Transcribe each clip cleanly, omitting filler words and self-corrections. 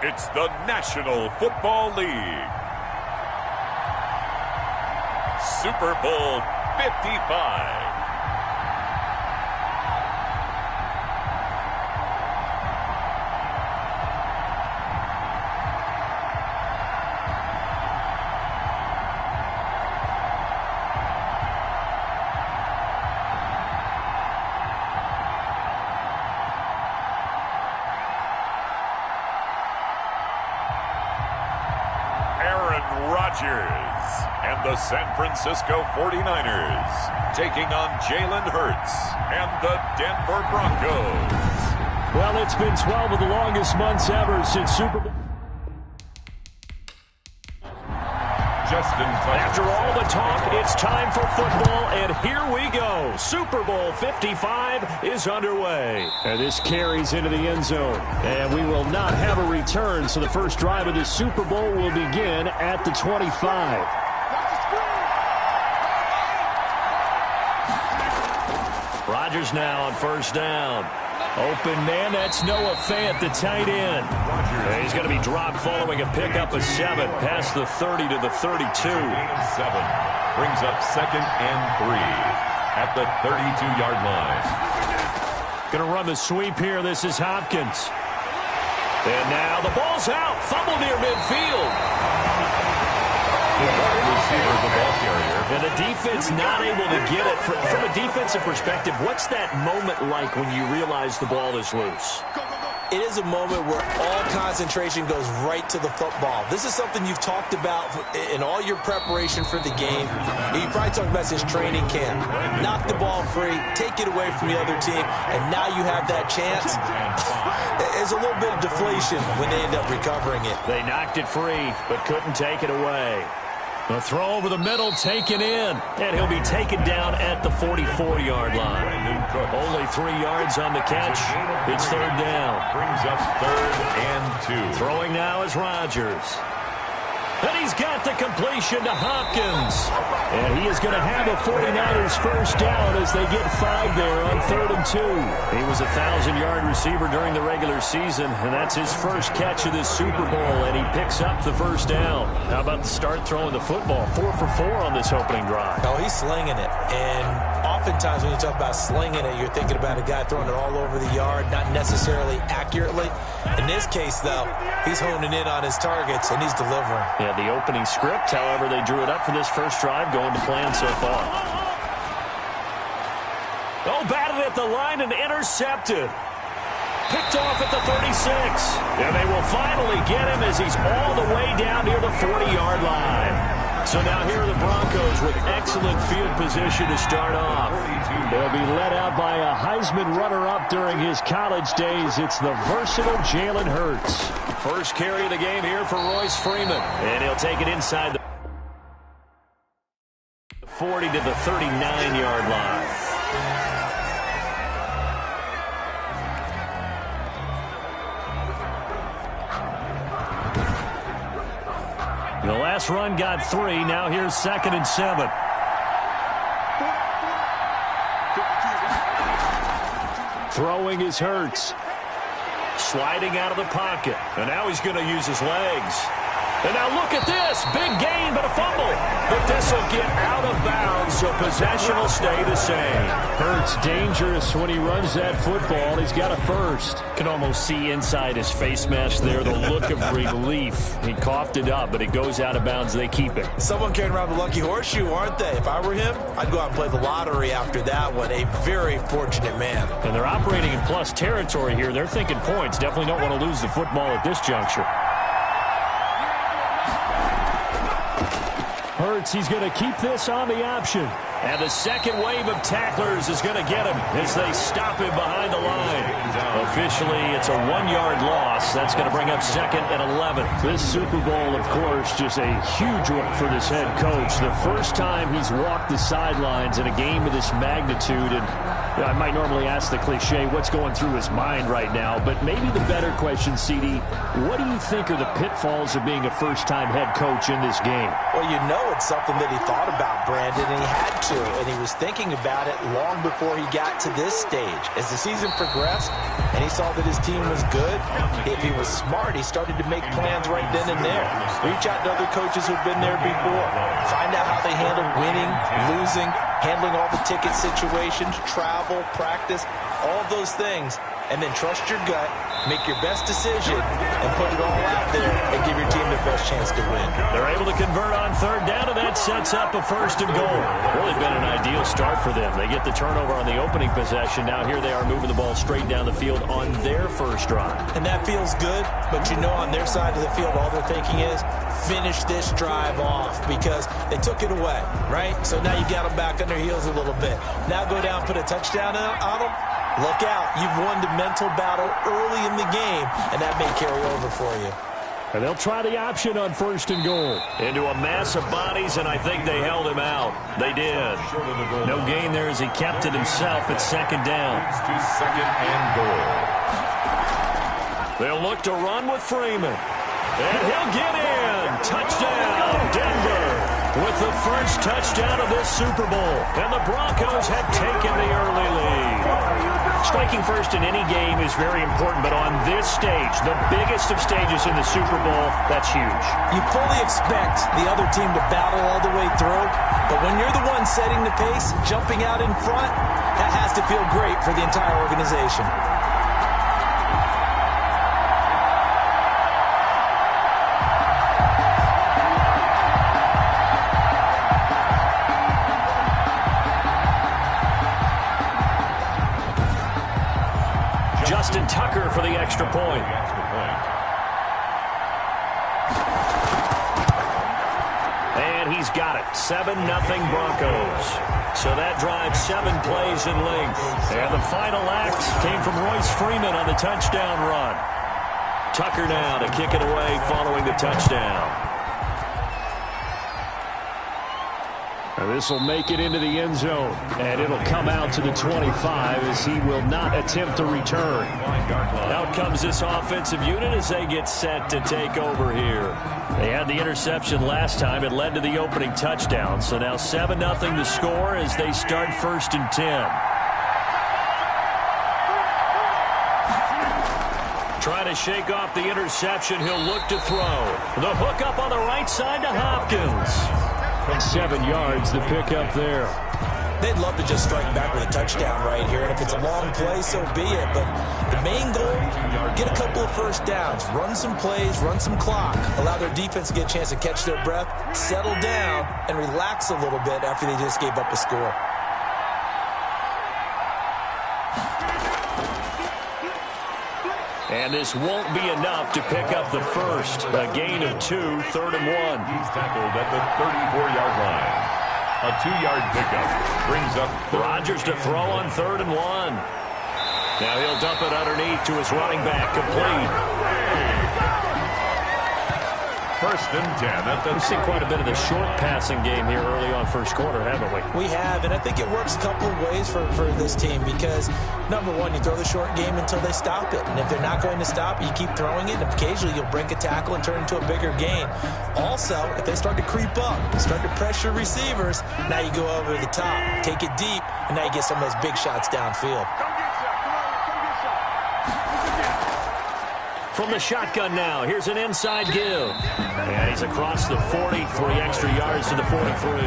It's the National Football League. Super Bowl 55. Rodgers and the San Francisco 49ers taking on Jalen Hurts and the Denver Broncos. Well, it's been 12 of the longest months ever since Super Bowl. After all the talk, it's time for football, and here we go. Super Bowl 55 is underway. And this carries into the end zone. And we will not have a return, so the first drive of the Super Bowl will begin at the 25. Rodgers now on first down. Open man, that's Noah Fant, the tight end. He's going to be dropped following a pickup of 7 past the 30 to the 32. 7 brings up 2nd and 3 at the 32-yard line. Going to run the sweep here. This is Hopkins. And now the ball's out. Fumble near midfield. Receiver, the ball carrier. And the defense not able to get it. From a defensive perspective, what's that moment like when you realize the ball is loose? It is a moment where all concentration goes right to the football. This is something you've talked about in all your preparation for the game. You probably talked about since training camp. Knock the ball free, take it away from the other team, and now you have that chance. There's a little bit of deflation when they end up recovering it. They knocked it free, but couldn't take it away. The throw over the middle, taken in, and he'll be taken down at the 44-yard line. Only 3 yards on the catch. It's third down. Brings up 3rd and 2. Throwing now is Rodgers. And he's got the completion to Hopkins. And he is going to have a 49ers first down as they get 5 there on 3rd and 2. He was a 1,000-yard receiver during the regular season, and that's his first catch of this Super Bowl, and he picks up the first down. How about the start throwing the football? 4 for 4 on this opening drive. Oh, he's slinging it. And oftentimes when you talk about slinging it, you're thinking about a guy throwing it all over the yard, not necessarily accurately. In this case, though, he's honing in on his targets, and he's delivering. Yeah, the opening script, however, they drew it up for this first drive, going to plan so far. Oh, batted at the line and intercepted. Picked off at the 36. And they will finally get him as he's all the way down near the 40-yard line. So now here are the Broncos with excellent field position to start off. They'll be led out by a Heisman runner-up during his college days. It's the versatile Jalen Hurts. First carry of the game here for Royce Freeman. And he'll take it inside the 40 to the 39-yard line. The last run got 3. Now here's 2nd and 7. Throwing is Hurts. Sliding out of the pocket. And now he's going to use his legs. And now look at this. Big gain, but a fumble. But this will get out of bounds, so possession will stay the same. Hurts dangerous when he runs that football. He's got a first. Can almost see inside his face mask there the look of relief. He coughed it up, but it goes out of bounds. They keep it. Someone carrying around the lucky horseshoe, aren't they? If I were him, I'd go out and play the lottery after that one. A very fortunate man. And they're operating in plus territory here. They're thinking points. Definitely don't want to lose the football at this juncture. Hurts, he's going to keep this on the option. And the second wave of tacklers is going to get him as they stop him behind the line. Officially, it's a 1-yard loss. That's going to bring up 2nd and 11. This Super Bowl, of course, just a huge one for this head coach. The first time he's walked the sidelines in a game of this magnitude. And I might normally ask the cliche, what's going through his mind right now? But maybe the better question, CD, what do you think are the pitfalls of being a first-time head coach in this game? Well, you know it's something that he thought about, Brandon, and he had to. to, and he was thinking about it long before he got to this stage. As the season progressed and he saw that his team was good, if he was smart, he started to make plans right then and there. Reach out to other coaches who've been there before. Find out how they handle winning, losing, handling all the ticket situations, travel, practice, all of those things. And then trust your gut, make your best decision, and put it all out there and give your team the best chance to win. They're able to convert on third down, and that sets up a 1st and goal. Really been an ideal start for them. They get the turnover on the opening possession. Now here they are moving the ball straight down the field on their first drive. And that feels good, but you know on their side of the field, all they're thinking is finish this drive off because they took it away, right? So now you got them back on their heels a little bit. Now go down, put a touchdown on them. Look out. You've won the mental battle early in the game, and that may carry over for you. And they'll try the option on 1st and goal. Into a mass of bodies, and I think they held him out. They did. No gain there as he kept it himself at 2nd down. To 2nd and goal. They'll look to run with Freeman. And he'll get in. Touchdown, Denver. With the first touchdown of this Super Bowl. And the Broncos have taken the early lead. Striking first in any game is very important, but on this stage, the biggest of stages in the Super Bowl, that's huge. You fully expect the other team to battle all the way through, but when you're the one setting the pace, jumping out in front, that has to feel great for the entire organization. Justin Tucker for the extra point. And he's got it. 7-0 Broncos. So that drives 7 plays in length. And the final act came from Royce Freeman on the touchdown run. Tucker now to kick it away following the touchdown. This will make it into the end zone, and it'll come out to the 25 as he will not attempt to return. Out comes this offensive unit as they get set to take over here. They had the interception last time. It led to the opening touchdown. So now 7-0 to score as they start 1st and 10. Trying to shake off the interception. He'll look to throw. The hook up on the right side to Hopkins. 7 yards, the pickup there. They'd love to just strike back with a touchdown right here, and if it's a long play, so be it. But the main goal, get a couple of first downs, run some plays, run some clock, allow their defense to get a chance to catch their breath, settle down, and relax a little bit after they just gave up a score. And this won't be enough to pick up the first. A gain of 2, 3rd and 1. He's tackled at the 34-yard line. A 2-yard pickup brings up Rodgers to throw on 3rd and 1. Now he'll dump it underneath to his running back, complete. 1st and 10. We've seen quite a bit of the short passing game here early on first quarter, haven't we? We have, and I think it works a couple of ways for this team because, number one, you throw the short game until they stop it. And if they're not going to stop it, you keep throwing it, and occasionally you'll break a tackle and turn into a bigger gain. Also, if they start to creep up, start to pressure receivers, now you go over the top, take it deep, and now you get some of those big shots downfield. From the shotgun now, here's an inside give. And he's across the 40, 3 extra yards to the 43.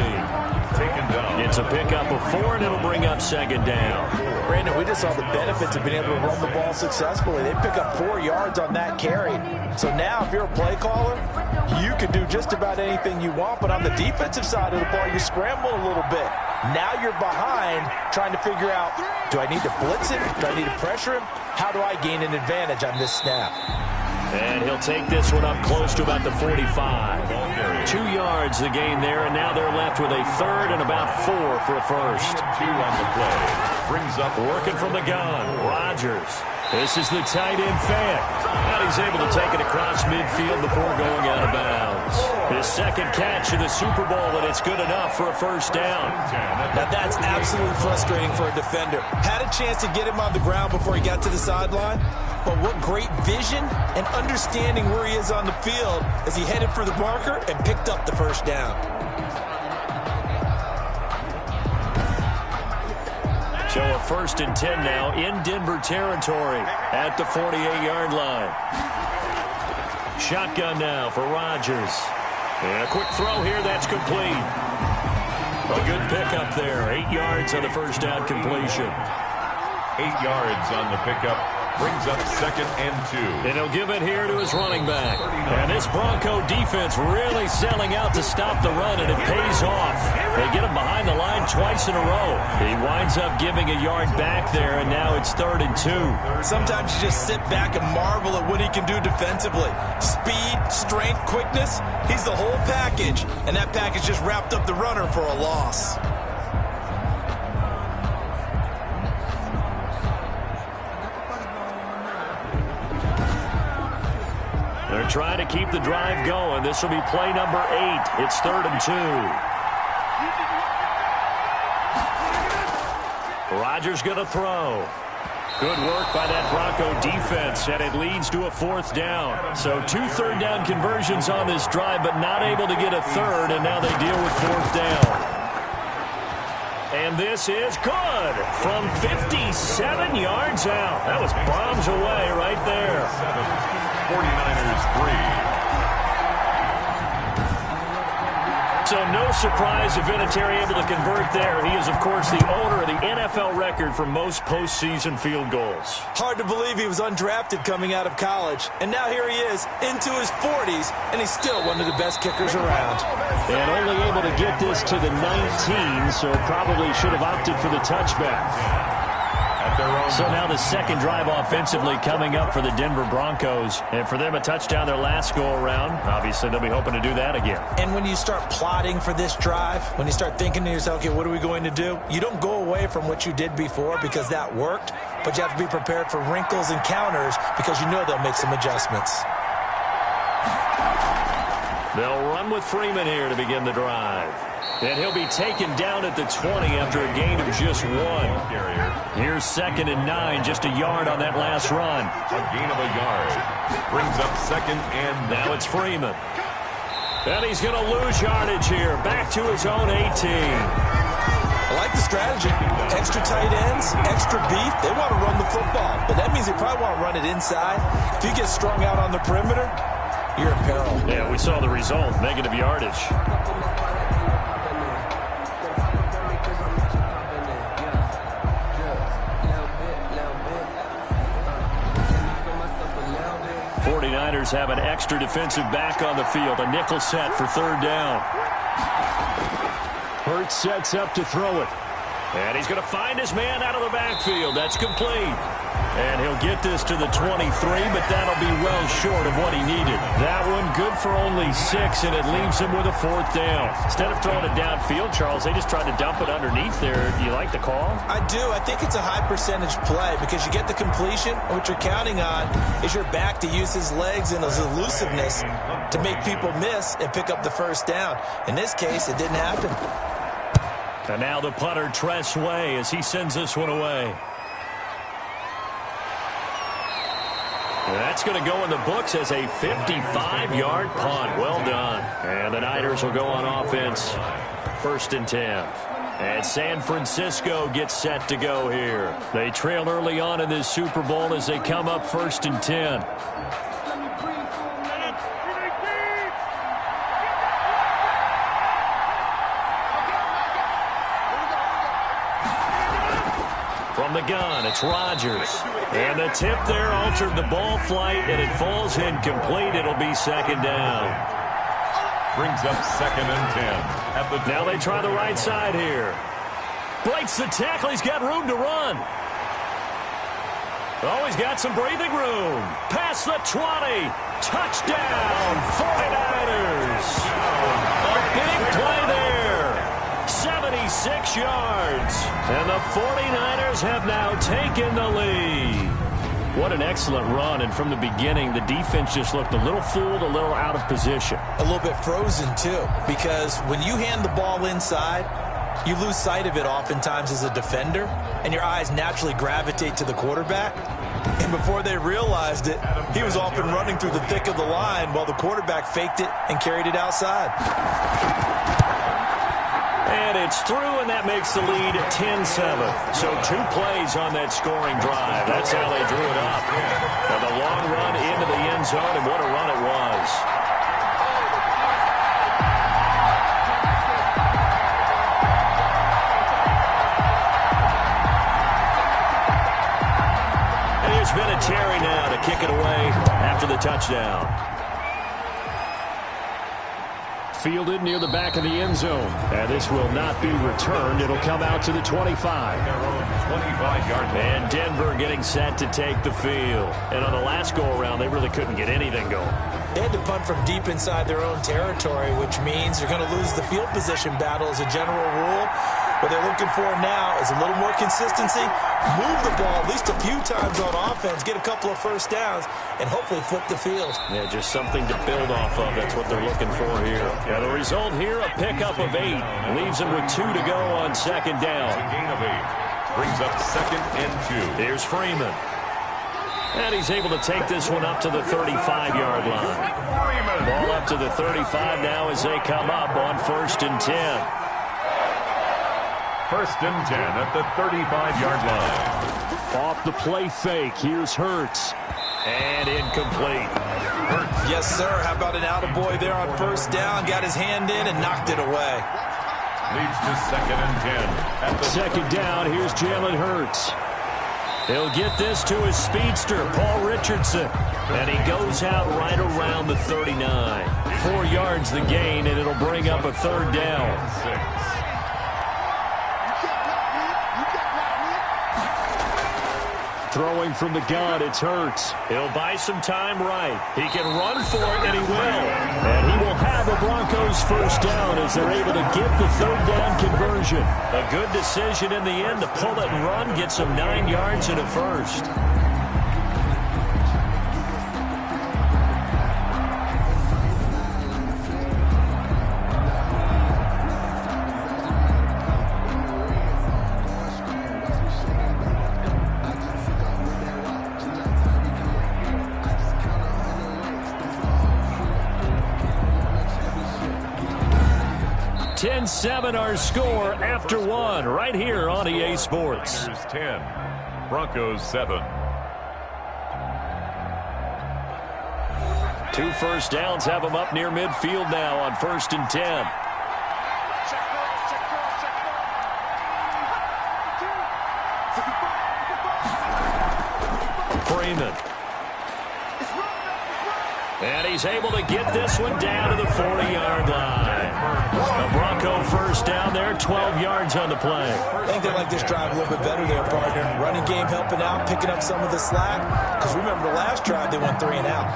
Taken down. It's a pickup of 4, and it'll bring up 2nd down. Brandon, we just saw the benefits of being able to run the ball successfully. They pick up 4 yards on that carry. So now, if you're a play caller, you can do just about anything you want, but on the defensive side of the ball, you scramble a little bit. Now you're behind trying to figure out, do I need to blitz him? Do I need to pressure him? How do I gain an advantage on this snap? And he'll take this one up close to about the 45. 2 yards the gain there, and now they're left with a 3rd and about 4 for a first. 2 on the play. Brings up working from the gun. Rodgers. This is the tight end fake. And he's able to take it across midfield before going out of bounds. His 2nd catch in the Super Bowl, and it's good enough for a first down. Now that's absolutely frustrating for a defender. Had a chance to get him on the ground before he got to the sideline, but what great vision and understanding where he is on the field as he headed for the marker and picked up the first down. So a 1st and 10 now in Denver territory at the 48-yard line. Shotgun now for Rodgers. And a quick throw here, that's complete. A good pickup there. 8 yards on the first down completion. 8 yards on the pickup. Brings up 2nd and 2. And he'll give it here to his running back. And this Bronco defense really selling out to stop the run, and it pays off. They get him behind the line twice in a row. He winds up giving a yard back there, and now it's 3rd and 2. Sometimes you just sit back and marvel at what he can do defensively. Speed, strength, quickness. He's the whole package, and that package just wrapped up the runner for a loss. They're trying to keep the drive going. This will be play number 8. It's 3rd and 2. Rodgers going to throw. Good work by that Bronco defense, and it leads to a 4th down. So 2 third down conversions on this drive, but not able to get a 3rd, and now they deal with 4th down. And this is good from 57 yards out. That was bombs away right there. 49ers 3. So no surprise if Vinatieri able to convert there. He is, of course, the owner of the NFL record for most postseason field goals. Hard to believe he was undrafted coming out of college. And now here he is into his 40s, and he's still one of the best kickers around. And only able to get this to the 19, so probably should have opted for the touchback. So now the second drive offensively coming up for the Denver Broncos. And for them, a touchdown their last go-around. Obviously, they'll be hoping to do that again. And when you start plotting for this drive, when you start thinking to yourself, okay, what are we going to do? You don't go away from what you did before because that worked, but you have to be prepared for wrinkles and counters because you know they'll make some adjustments. They'll run with Freeman here to begin the drive. And he'll be taken down at the 20 after a gain of just 1. Here's 2nd and 9, just a yard on that last run. A gain of a yard. Brings up 2nd and 9. Now it's Freeman. And he's going to lose yardage here. Back to his own 18. I like the strategy. Extra tight ends, extra beef. They want to run the football, but that means they probably want to run it inside. If you get strung out on the perimeter, you're in peril. Yeah, we saw the result. Negative yardage. 49ers have an extra defensive back on the field. A nickel set for 3rd down. Hurts sets up to throw it. And he's going to find his man out of the backfield. That's complete. And he'll get this to the 23, but that'll be well short of what he needed. That one good for only 6, and it leaves him with a 4th down. Instead of throwing it downfield, Charles, they just tried to dump it underneath there. Do you like the call? I do. I think it's a high percentage play because you get the completion. What you're counting on is your back to use his legs and his elusiveness to make people miss and pick up the 1st down. In this case, it didn't happen. And now the punter, Tress Way, as he sends this one away. That's going to go in the books as a 55-yard punt. Well done. And the Niners will go on offense. 1st and 10. And San Francisco gets set to go here. They trail early on in this Super Bowl as they come up 1st and 10. From the gun, it's Rodgers. And the tip there altered the ball flight, and it falls incomplete. It'll be 2nd down. Brings up 2nd and 10. Now they try the right side here. Breaks the tackle. He's got room to run. Oh, he's got some breathing room. Past the 20. Touchdown, 49ers. A big play there. 76 yards. And the 49ers have now taken the lead. What an excellent run. And from the beginning, the defense just looked a little fooled, a little out of position. A little bit frozen, too, because when you hand the ball inside, you lose sight of it oftentimes as a defender, and your eyes naturally gravitate to the quarterback. And before they realized it, he was off and running through the thick of the line while the quarterback faked it and carried it outside. And it's through, and that makes the lead 10-7. So 2 plays on that scoring drive. That's how they drew it up. And the long run into the end zone, and what a run it was. And there's Vinatieri now to kick it away after the touchdown. Fielded near the back of the end zone. And this will not be returned. It'll come out to the 25. And Denver getting set to take the field. And on the last go-around, they really couldn't get anything going. They had to punt from deep inside their own territory, which means you're going to lose the field position battle as a general rule. What they're looking for now is a little more consistency, move the ball at least a few times on offense, get a couple of first downs, and hopefully flip the field. Yeah, just something to build off of. That's what they're looking for here. Yeah, the result here, a pickup of 8. Leaves them with 2 to go on second down. Gain of 8. Brings up 2nd and 2. Here's Freeman. And he's able to take this one up to the 35-yard line. Ball up to the 35 now as they come up on 1st and 10. 1st and 10 at the 35-yard line. Off the play fake. Here's Hurts. And incomplete. Yes, sir. How about an attaboy there on 1st down? Got his hand in and knocked it away. Leads to 2nd and 10. At the 2nd down. Here's Jalen Hurts. He'll get this to his speedster, Paul Richardson. And he goes out right around the 39. 4 yards the gain, and it'll bring up a 3rd down. 6. Throwing from the gun, it's Hurts. He'll buy some time right. He can run for it, and he will. And he will have the Broncos 1st down as they're able to get the 3rd down conversion. A good decision in the end to pull it and run, get some 9 yards and a 1st. Seven our score after 1 right here on EA Sports. 10, Broncos 7. 2 first downs have them up near midfield now on 1st and 10. Freeman. And he's able to get this one down to the 40-yard line. A Bronco 1st down there, 12 yards on the play. I think they like this drive a little bit better there, partner. Running game helping out, picking up some of the slack. Because remember the last drive, they went 3 and out.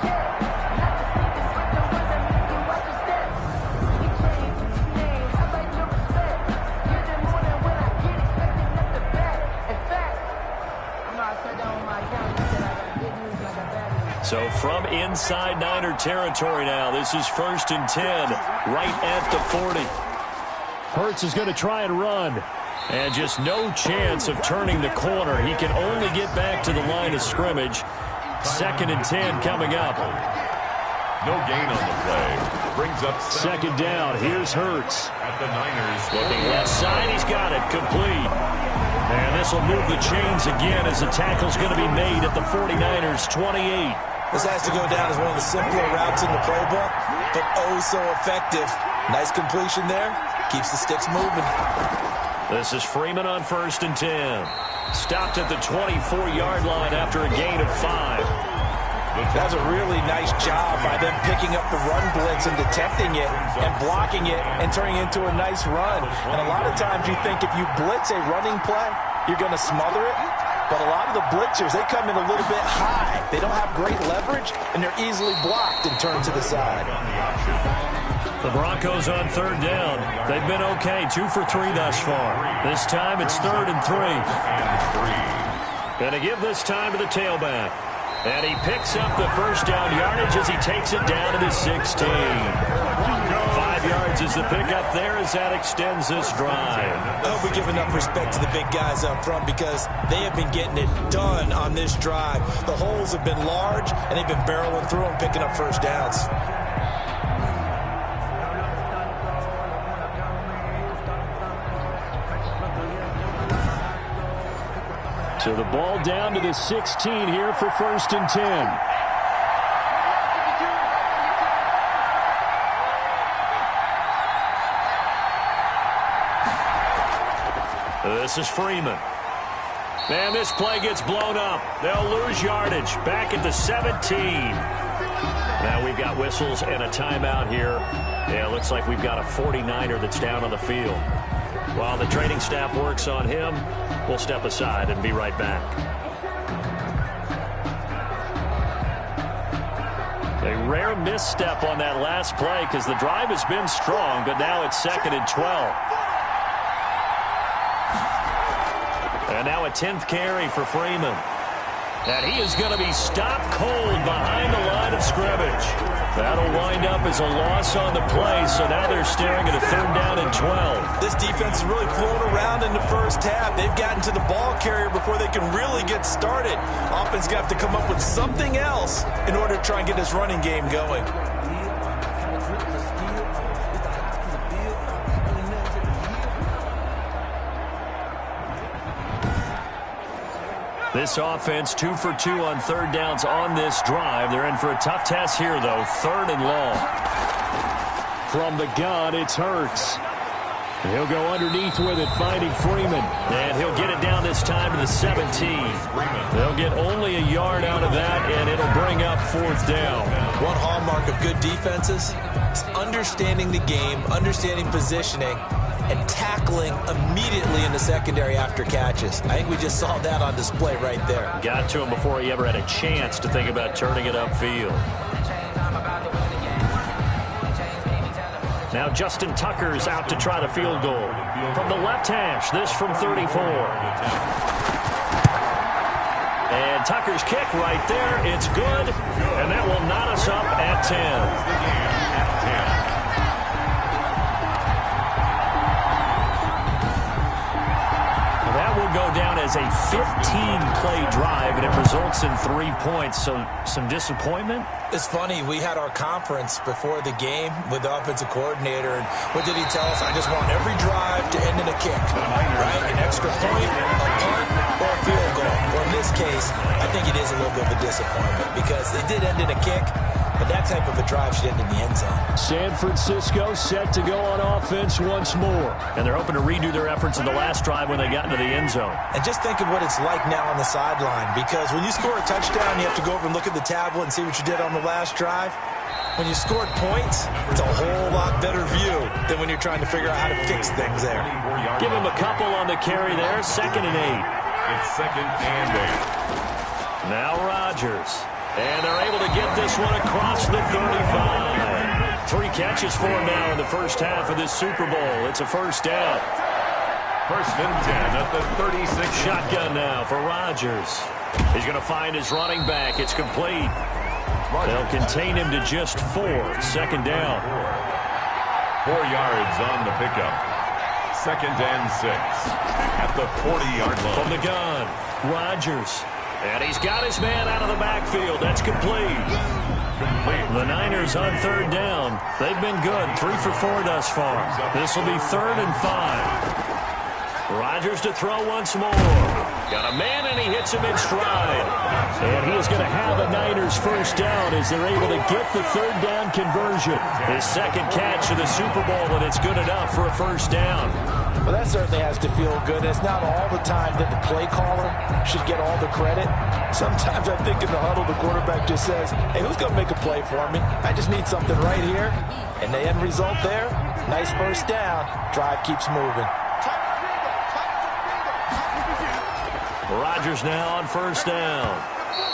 So from inside Niner territory now, this is 1st and 10, right at the 40. Hurts is going to try and run. And just no chance of turning the corner. He can only get back to the line of scrimmage. 2nd and 10 coming up. No gain on the play. Brings up 2nd down. Here's Hurts. At the Niners. Looking left side, he's got it complete. And this will move the chains again as the tackle's going to be made at the 49ers 28. This has to go down as one of the simpler routes in the playbook, but oh so effective. Nice completion there. Keeps the sticks moving. This is Freeman on 1st and 10. Stopped at the 24-yard line after a gain of 5. That was a really nice job by them picking up the run blitz and detecting it and blocking it and turning it into a nice run. And a lot of times you think if you blitz a running play, you're going to smother it. But a lot of the blitzers, they come in a little bit high. They don't have great leverage, and they're easily blocked and turned to the side. The Broncos on 3rd down. They've been okay, 2 for 3 thus far. This time it's 3rd and 3. Going to give this time to the tailback. And he picks up the 1st down yardage as he takes it down to the 16. 5 yards is the pickup there as that extends this drive. I hope we give enough respect to the big guys up front because they have been getting it done on this drive. The holes have been large, and they've been barreling through and picking up 1st downs. So the ball down to the 16 here for 1st and 10. This is Freeman. And this play gets blown up. They'll lose yardage. Back at the 17. Now we've got whistles and a timeout here. Yeah, it looks like we've got a 49er that's down on the field. While the training staff works on him, we'll step aside and be right back. A rare misstep on that last play because the drive has been strong, but now it's 2nd and 12. And now a 10th carry for Freeman. And he is going to be stopped cold behind the line of scrimmage. That'll wind up as a loss on the play, so now they're staring at a 3rd down and 12. This defense is really flown around in the first half. They've gotten to the ball carrier before they can really get started. Offense going to have to come up with something else in order to try and get this running game going. This offense 2 for 2 on 3rd downs on this drive. They're in for a tough test here, though. 3rd and long. From the gun, it's Hurts. He'll go underneath with it, finding Freeman. And he'll get it down this time to the 17. They'll get only a yard out of that, and it'll bring up 4th down. One hallmark of good defenses is understanding the game, understanding positioning, and tackling immediately in the secondary after catches. I think we just saw that on display right there. Got to him before he ever had a chance to think about turning it upfield. Now Justin Tucker's out to try the field goal. From the left hash, this from 34. And Tucker's kick right there. It's good. And that will knot us up at 10. Go down as a 15-play drive, and it results in 3 points. So some disappointment. It's funny. We had our conference before the game with the offensive coordinator, and what did he tell us? I just want every drive to end in a kick, right? An extra point, a punt, or a field goal. Or in this case, I think it is a little bit of a disappointment because it did end in a kick, but that type of a drive should end in the end zone. San Francisco set to go on offense once more. And they're hoping to redo their efforts in the last drive when they got into the end zone. And just think of what it's like now on the sideline, because when you score a touchdown, you have to go over and look at the tablet and see what you did on the last drive. When you scored points, it's a whole lot better view than when you're trying to figure out how to fix things there. Give him a couple on the carry there. 2nd and 8. It's 2nd and 8. Now Rodgers. And they're able to get this one across the 35. 3 catches for him now in the first half of this Super Bowl. It's a 1st down. 1st and 10 at the 36. Shotgun now for Rodgers. He's going to find his running back. It's complete. They'll contain him to just 4. 2nd down. 4 yards on the pickup. 2nd and 6 at the 40-yard line. From the gun, Rodgers. And he's got his man out of the backfield. That's complete. The Niners on 3rd down. They've been good. 3 for 4 thus far. This will be 3rd and 5. Rodgers to throw once more. Got a man, and he hits him in stride. And he is going to have a Niners 1st down as they're able to get the 3rd down conversion. His 2nd catch of the Super Bowl, and it's good enough for a 1st down. Well, that certainly has to feel good. It's not all the time that the play caller should get all the credit. Sometimes I think in the huddle, the quarterback just says, hey, who's going to make a play for me? I just need something right here. And the end result there, nice 1st down. Drive keeps moving. Rodgers now on 1st down.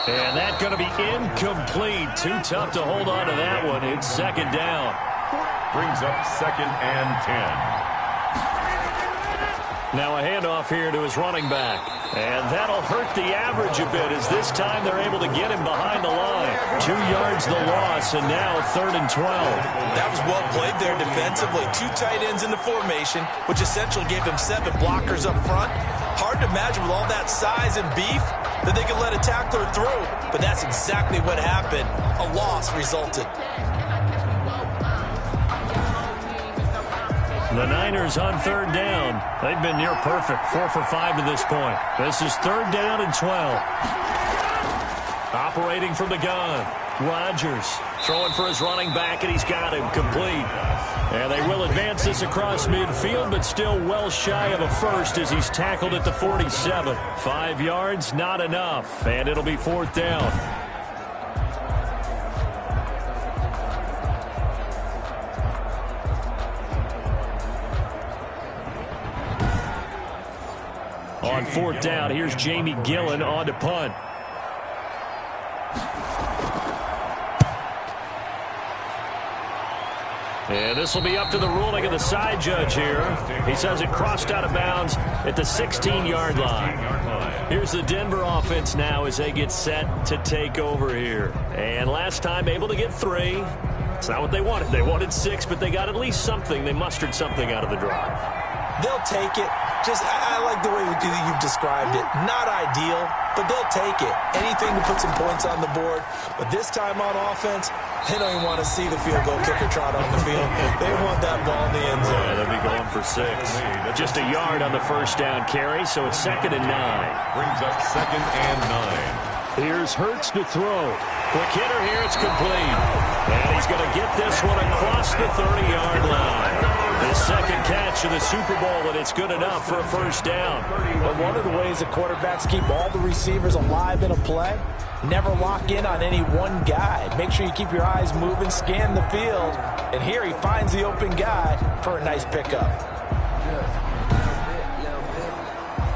And that's going to be incomplete. Too tough to hold on to that one. It's 2nd down. Brings up 2nd and 10. Now a handoff here to his running back. And that'll hurt the average a bit as this time they're able to get him behind the line. 2 yards the loss, and now 3rd and 12. That was well played there defensively. 2 tight ends in the formation, which essentially gave them 7 blockers up front. Hard to imagine with all that size and beef that they could let a tackler through. But that's exactly what happened. A loss resulted. The Niners on third down. They've been near perfect, 4 for 5 to this point. This is third down and 12. Operating from the gun, Rodgers throwing for his running back, and he's got him complete. And they will advance this across midfield, but still well shy of a first as he's tackled at the 47. 5 yards, not enough, and it'll be fourth down. On fourth down, here's Jamie Gillen on to punt. And this will be up to the ruling of the side judge here. He says it crossed out of bounds at the 16-yard line. Here's the Denver offense now as they get set to take over here. And last time able to get 3. It's not what they wanted. They wanted 6, but they got at least something. They mustered something out of the drive. They'll take it. I like the way you've described it. Not ideal, but they'll take it. Anything to put some points on the board. But this time on offense, they don't even want to see the field goal kicker trot on the field. They want that ball in the end zone. Yeah, they'll be going for 6. Just a yard on the first down carry, so it's 2nd and 9. Brings up 2nd and 9. Here's Hurts to throw. Quick hitter here, it's complete. And he's going to get this one across the 30-yard line. His second catch of the Super Bowl, and it's good enough for a first down. But one of the ways that quarterbacks keep all the receivers alive in a play, never lock in on any one guy. Make sure you keep your eyes moving, scan the field. And here he finds the open guy for a nice pickup.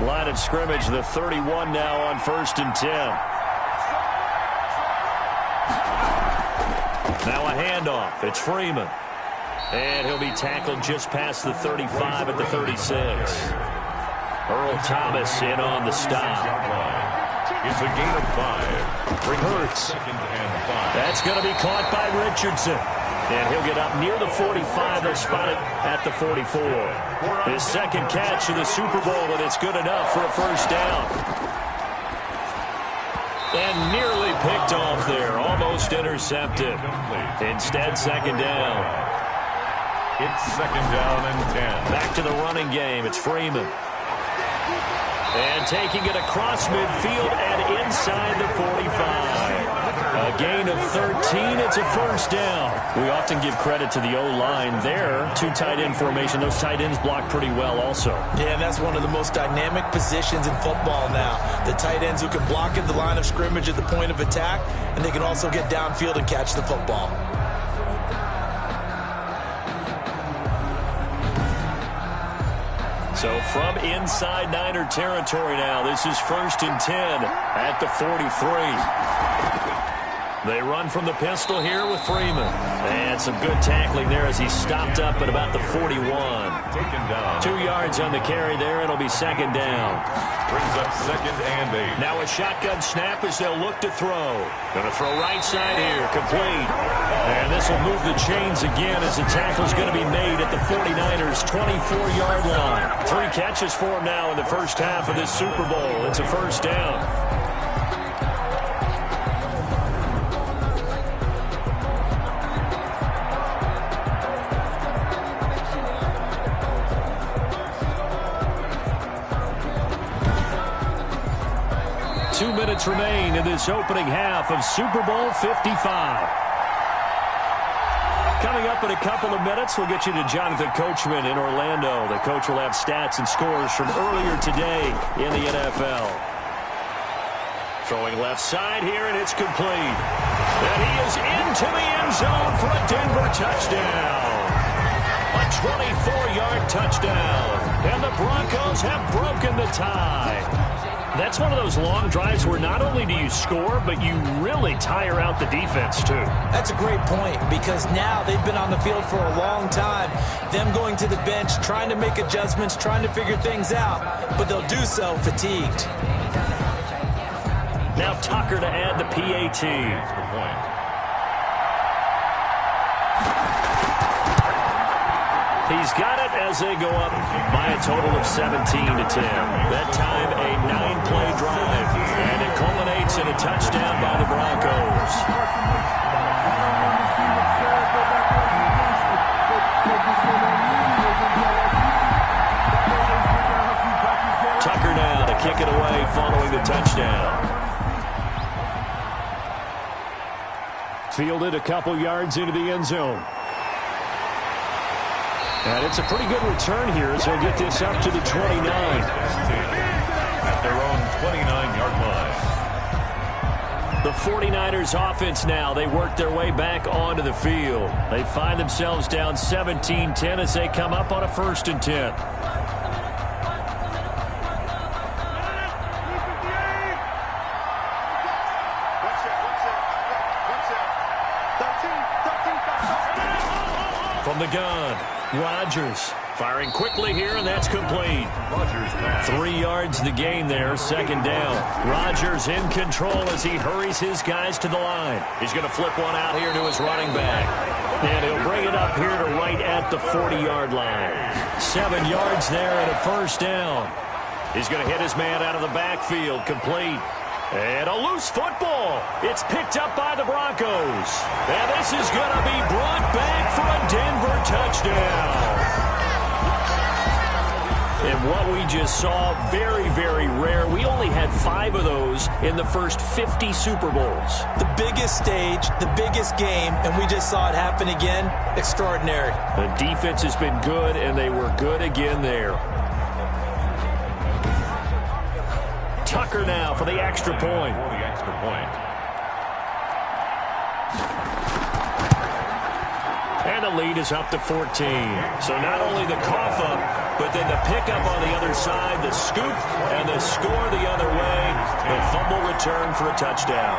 Line of scrimmage, the 31 now on 1st and 10. Now a handoff. It's Freeman. And he'll be tackled just past the 35 at the 36. Earl Thomas in on the stop. It's a gain of 5. Brings Hurts. 2nd and 5. That's going to be caught by Richardson. And he'll get up near the 45. They'll spot it at the 44. His second catch of the Super Bowl, and it's good enough for a first down. And nearly picked off there. Almost intercepted. Instead, 2nd down. It's 2nd down and 10. Back to the running game. It's Freeman. And taking it across midfield and inside the 45. A gain of 13. It's a first down. We often give credit to the O-line there. 2 tight end formation. Those tight ends block pretty well also. Yeah, and that's one of the most dynamic positions in football now. The tight ends who can block at the line of scrimmage at the point of attack, and they can also get downfield and catch the football. So from inside Niner territory now, this is 1st and 10 at the 43. They run from the pistol here with Freeman. And some good tackling there as he stopped up at about the 41. Taken down. 2 yards on the carry there. It'll be 2nd down. Brings up 2nd and 8. Now a shotgun snap as they'll look to throw. Going to throw right side here. Complete. And this will move the chains again as the tackle's going to be made at the 49ers' 24-yard line. 3 catches for him now in the first half of this Super Bowl. It's a first down. Remain in this opening half of Super Bowl 55. Coming up in a couple of minutes, we'll get you to Jonathan Coachman in Orlando. The coach will have stats and scores from earlier today in the NFL. Throwing left side here, and it's complete. And he is into the end zone for a Denver touchdown. A 24-yard touchdown. And the Broncos have broken the tie. That's one of those long drives where not only do you score, but you really tire out the defense, too. That's a great point, because now they've been on the field for a long time. Them going to the bench, trying to make adjustments, trying to figure things out, but they'll do so fatigued. Now Tucker to add the PAT. He's got it as they go up by a total of 17-10. That time a 9-play drive, and it culminates in a touchdown by the Broncos. Fielded a couple yards into the end zone. And it's a pretty good return here as he'll get this up to the 29. At their own 29-yard line. The 49ers offense now, they work their way back onto the field. They find themselves down 17-10 as they come up on a 1st and 10. From the gun, Rodgers firing quickly here, and that's complete. 3 yards the gain there, 2nd down. Rodgers in control as he hurries his guys to the line. He's going to flip one out here to his running back. And he'll bring it up here to right at the 40-yard line. 7 yards there and a 1st down. He's going to hit his man out of the backfield, complete. And a loose football. It's picked up by the Broncos. And this is going to be brought back for a Denver touchdown. And what we just saw, very, very rare. We only had 5 of those in the first 50 Super Bowls. The biggest stage, the biggest game, and we just saw it happen again. Extraordinary. The defense has been good, and they were good again there. Tucker now for the extra point. And the lead is up to 14. So not only the cough up, but then the pickup on the other side, the scoop, and the score the other way. The fumble return for a touchdown.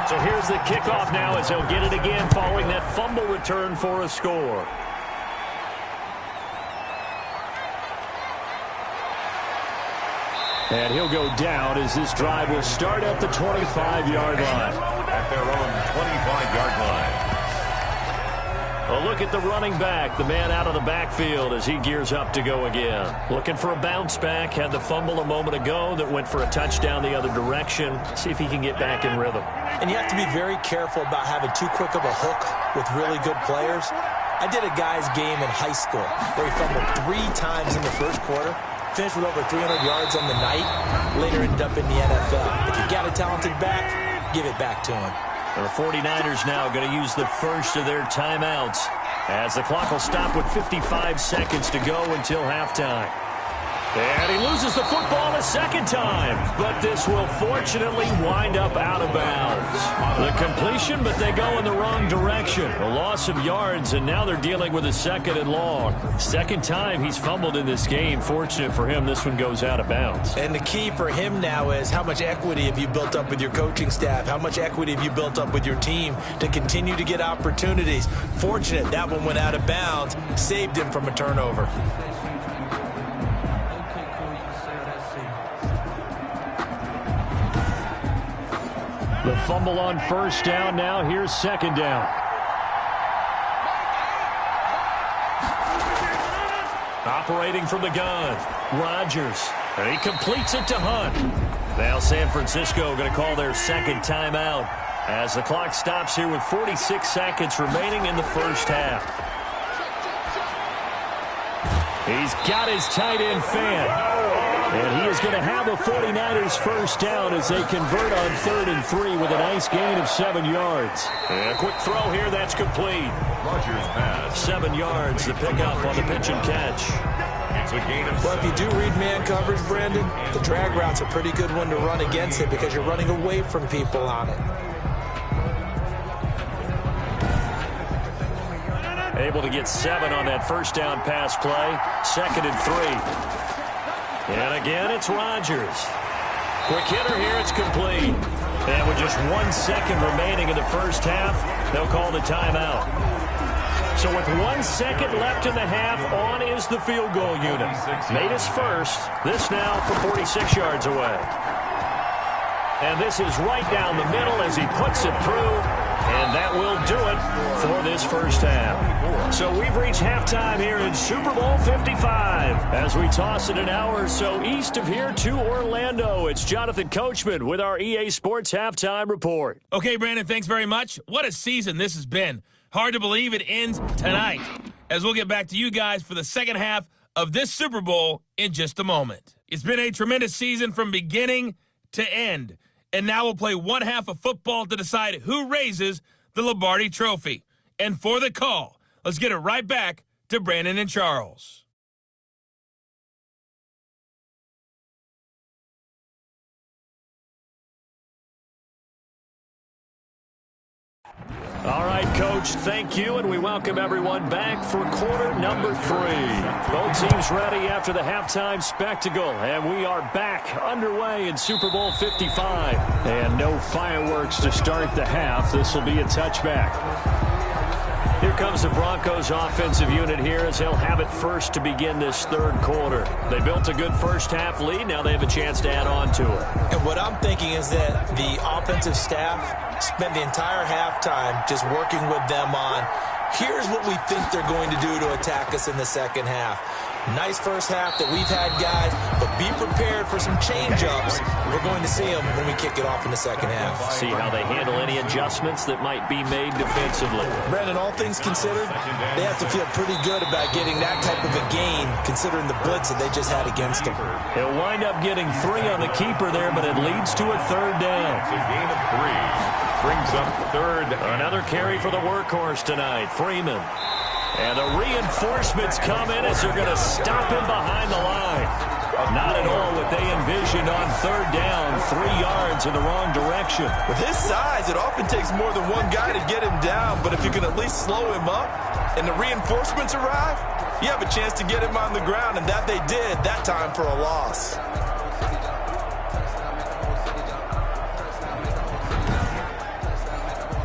So here's the kickoff now as they'll get it again following that fumble return for a score. And he'll go down as this drive will start at the 25-yard line. At their own 25-yard line. A look at the running back, the man out of the backfield as he gears up to go again. Looking for a bounce back, had the fumble a moment ago that went for a touchdown the other direction. See if he can get back in rhythm. And you have to be very careful about having too quick of a hook with really good players. I did a guy's game in high school where he fumbled 3 times in the first quarter. Finished with over 300 yards on the night, later ended up in the NFL. If you got a talented back, give it back to him. The 49ers now going to use the first of their timeouts as the clock will stop with 55 seconds to go until halftime. And he loses the football a second time, but this will fortunately wind up out of bounds. The completion, but they go in the wrong direction. A loss of yards, and now they're dealing with a 2nd and long. Second time he's fumbled in this game. Fortunate for him, this one goes out of bounds. And the key for him now is how much equity have you built up with your coaching staff? How much equity have you built up with your team to continue to get opportunities? Fortunate that one went out of bounds, saved him from a turnover. The fumble on 1st down. Now here's 2nd down. Operating from the gun, Rodgers. And he completes it to Hunt. Now San Francisco going to call their 2nd timeout as the clock stops here with 46 seconds remaining in the first half. He's got his tight end Fant. And he is going to have a 49ers first down as they convert on 3rd and 3 with a nice gain of 7 yards. And a quick throw here, that's complete. Rodgers pass. 7 yards, the pickup on the pitch and catch. It's a gain of 7. Well, if you do read man coverage, Brandon, the drag route's a pretty good one to run against it because you're running away from people on it. Able to get 7 on that first down pass play. 2nd and 3. And again, it's Rodgers. Quick hitter here, it's complete. And with just 1 second remaining in the first half, they'll call the timeout. So with 1 second left in the half, on is the field goal unit. Made his first. This now from 46 yards away. And this is right down the middle as he puts it through. And that will do it for this first half. So we've reached halftime here in Super Bowl 55. As we toss it an hour or so east of here to Orlando, it's Jonathan Coachman with our EA Sports Halftime Report. Okay, Brandon, thanks very much. What a season this has been. Hard to believe it ends tonight, as we'll get back to you guys for the second half of this Super Bowl in just a moment. It's been a tremendous season from beginning to end. and now we'll play one half of football to decide who raises the Lombardi Trophy. And for the call, let's get it right back to Brandon and Charles. All right, Coach, thank you, and we welcome everyone back for quarter number 3. Both teams ready after the halftime spectacle, and we are back underway in Super Bowl 55. And no fireworks to start the half. This will be a touchback. Here comes the Broncos offensive unit here as they'll have it first to begin this third quarter. They built a good first half lead. Now they have a chance to add on to it. And what I'm thinking is that the offensive staff spent the entire halftime just working with them on, here's what we think they're going to do to attack us in the second half. Nice first half that we've had, guys, but be prepared for some change-ups. We're going to see them when we kick it off in the second half. See how they handle any adjustments that might be made defensively. Brandon, all things considered, they have to feel pretty good about getting that type of a gain, considering the blitz that they just had against them. He'll wind up getting 3 on the keeper there, but it leads to a third down. It's a gain of 3. Brings up third. Another carry for the workhorse tonight, Freeman. And the reinforcements come in as they're going to stop him behind the line. Not at all what they envisioned on third down, 3 yards in the wrong direction. With his size, it often takes more than one guy to get him down, but if you can at least slow him up and the reinforcements arrive, you have a chance to get him on the ground, and that they did that time for a loss.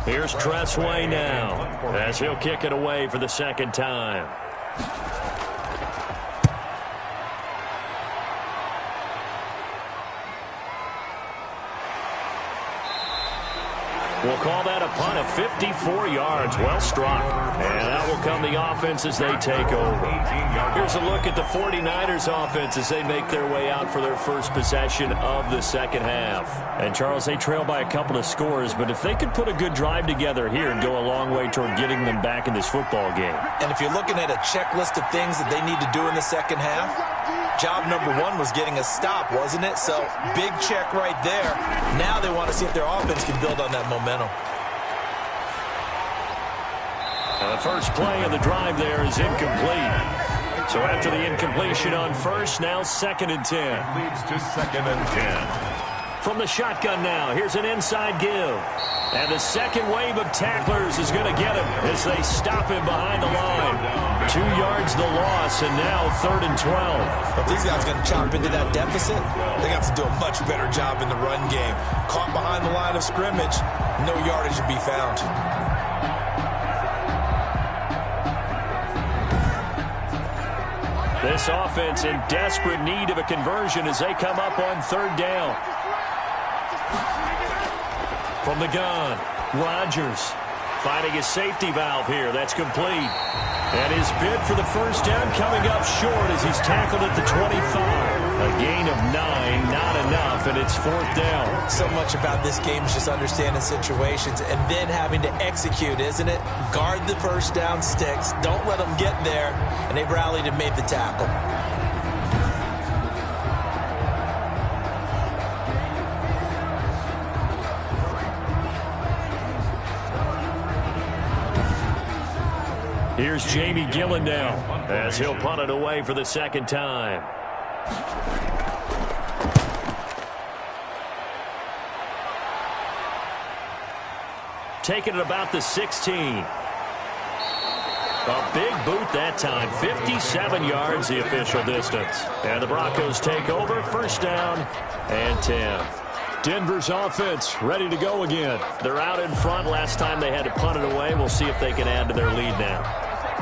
Here's Tressway now as he'll kick it away for the second time. We'll call that a punt of 54 yards. Well struck. And that will come the offense as they take over. Here's a look at the 49ers offense as they make their way out for their first possession of the second half. And, Charles, they trail by a couple of scores, but if they could put a good drive together here and go a long way toward getting them back in this football game. And if you're looking at a checklist of things that they need to do in the second half, job number 1 was getting a stop, wasn't it? So, big check right there. Now they want to see if their offense can build on that momentum. The first play of the drive there is incomplete. So after the incompletion on first, now 2nd and 10. Leads to 2nd and 10. From the shotgun now, here's an inside give. And the second wave of tacklers is going to get him as they stop him behind the line. 2 yards the loss, and now 3rd and 12. If these guys are going to chop into that deficit, they got to do a much better job in the run game. Caught behind the line of scrimmage, no yardage to be found. This offense in desperate need of a conversion as they come up on 3rd down. From the gun, Rodgers finding his safety valve here. That's complete. And his bid for the first down coming up short as he's tackled at the 25. A gain of 9, not enough, and it's 4th down. So much about this game is just understanding situations and then having to execute, isn't it? Guard the first down sticks. Don't let them get there. And they rallied and made the tackle. Here's Jamie Gillen now as he'll punt it away for the second time. Taking it about the 16. A big boot that time. 57 yards the official distance. And the Broncos take over. First down and 10. Denver's offense ready to go again. They're out in front. Last time they had to punt it away. We'll see if they can add to their lead now.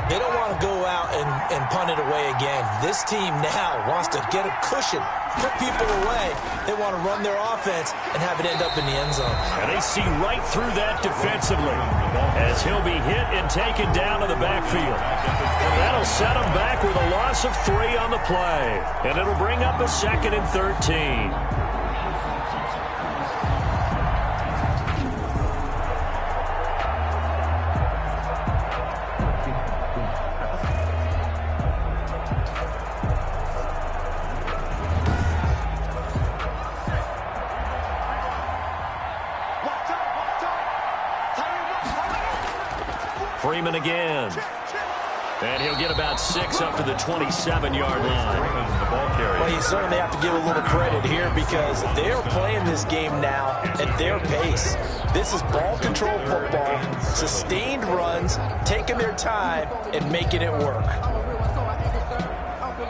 They don't want to go out and punt it away again. This team now wants to get a cushion, put people away. They want to run their offense and have it end up in the end zone. And they see right through that defensively as he'll be hit and taken down to the backfield. That'll set him back with a loss of 3 on the play. And it'll bring up a 2nd and 13. Freeman again. And he'll get about 6 up to the 27-yard line. Well, you certainly have to give a little credit here because they're playing this game now at their pace. This is ball control football, sustained runs, taking their time and making it work.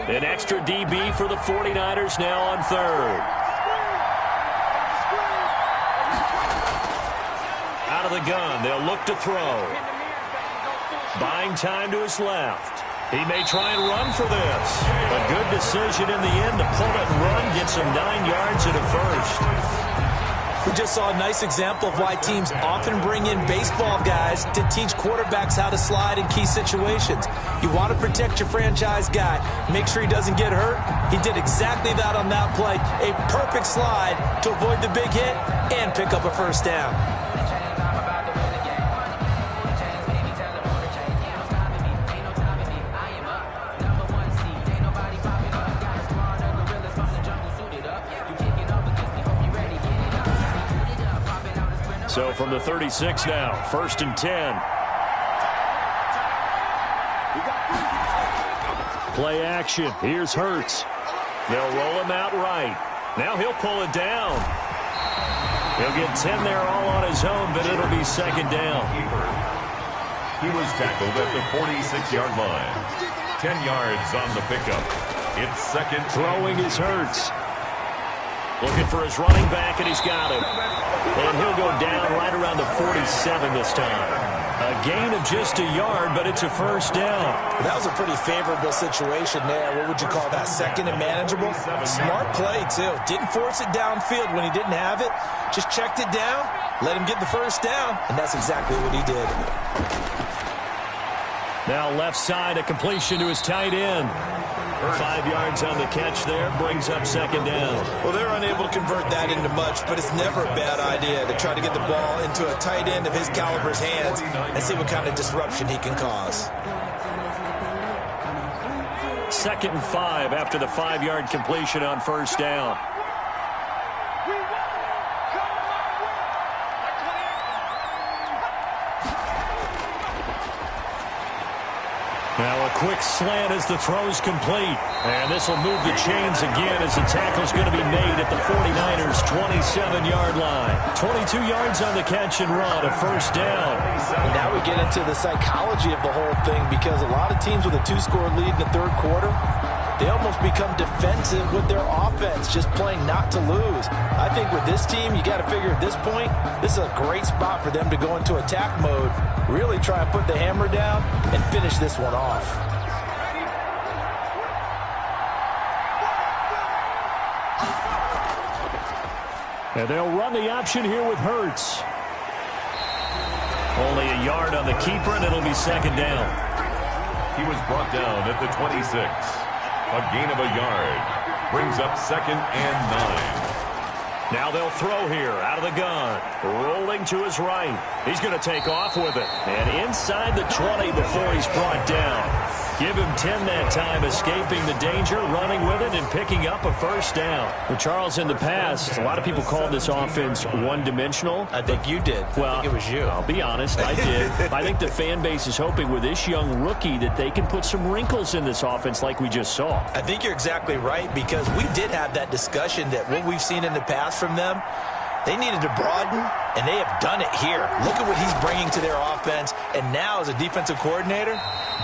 An extra DB for the 49ers now on third. Out of the gun, they'll look to throw. Buying time to his left. He may try and run for this. A good decision in the end to pull it and run, gets him 9 yards and a first. We just saw a nice example of why teams often bring in baseball guys to teach quarterbacks how to slide in key situations. You want to protect your franchise guy. Make sure he doesn't get hurt. He did exactly that on that play. A perfect slide to avoid the big hit and pick up a first down. So from the 36 now, 1st and 10. Play action. Here's Hurts. They'll roll him out right. Now he'll pull it down. He'll get 10 there all on his own, but it'll be 2nd down. He was tackled at the 46-yard line. 10 yards on the pickup. It's 2nd. Throwing is Hurts. Looking for his running back, and he's got him. And he'll go down right around the 47 this time. A gain of just a yard, but it's a first down. That was a pretty favorable situation there. What would you call that? 2nd and manageable? Smart play, too. Didn't force it downfield when he didn't have it. Just checked it down, let him get the first down, and that's exactly what he did. Now left side, a completion to his tight end. 5 yards on the catch there, brings up 2nd down. Well, they're unable to convert that into much, but it's never a bad idea to try to get the ball into a tight end of his caliber's hands and see what kind of disruption he can cause. 2nd and 5 after the 5-yard completion on first down. Now a quick slant as the throw's complete. And this will move the chains again as the tackle's going to be made at the 49ers' 27-yard line. 22 yards on the catch and run, a first down. And now we get into the psychology of the whole thing because a lot of teams with a 2-score lead in the 3rd quarter, they almost become defensive with their offense, just playing not to lose. I think with this team, you got to figure at this point, this is a great spot for them to go into attack mode, really try and put the hammer down and finish this one off. And they'll run the option here with Hurts. Only a yard on the keeper, and it'll be 2nd down. He was brought down at the 26. A gain of a yard. Brings up 2nd and 9. Now they'll throw here out of the gun. Rolling to his right. He's going to take off with it. And inside the 20 before he's brought down. Give him 10 that time, escaping the danger, running with it, and picking up a first down. Well, Charles, in the past, a lot of people called this offense one-dimensional. I think you did. Well, I think it was you. I'll be honest, I did. I think the fan base is hoping with this young rookie that they can put some wrinkles in this offense like we just saw. I think you're exactly right because we did have that discussion that what we've seen in the past from them, they needed to broaden, and they have done it here. Look at what he's bringing to their offense, and now as a defensive coordinator,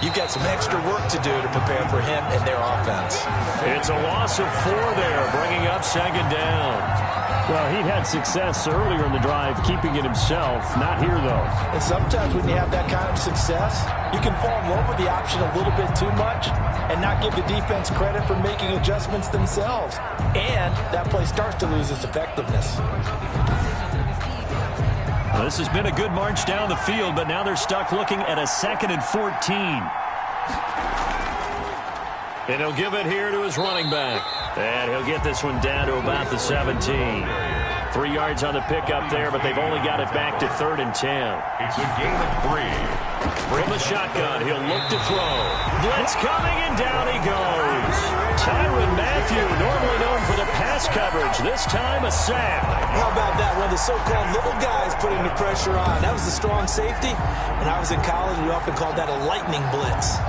you've got some extra work to do to prepare for him and their offense. It's a loss of 4 there, bringing up 2nd down. Well, he had success earlier in the drive, keeping it himself. Not here, though. And sometimes when you have that kind of success, you can fall in love with the option a little bit too much and not give the defense credit for making adjustments themselves. And that play starts to lose its effectiveness. Well, this has been a good march down the field, but now they're stuck looking at a 2nd and 14. And he'll give it here to his running back. And he'll get this one down to about the 17. 3 yards on the pickup there, but they've only got it back to 3rd and 10. It's a gain of 3. From the shotgun, he'll look to throw. Blitz coming, and down he goes. Tyrann Mathieu, normally known for the pass coverage, this time a sack. How about that? One of the so-called little guys putting the pressure on. That was the strong safety. When I was in college, we often called that a lightning blitz.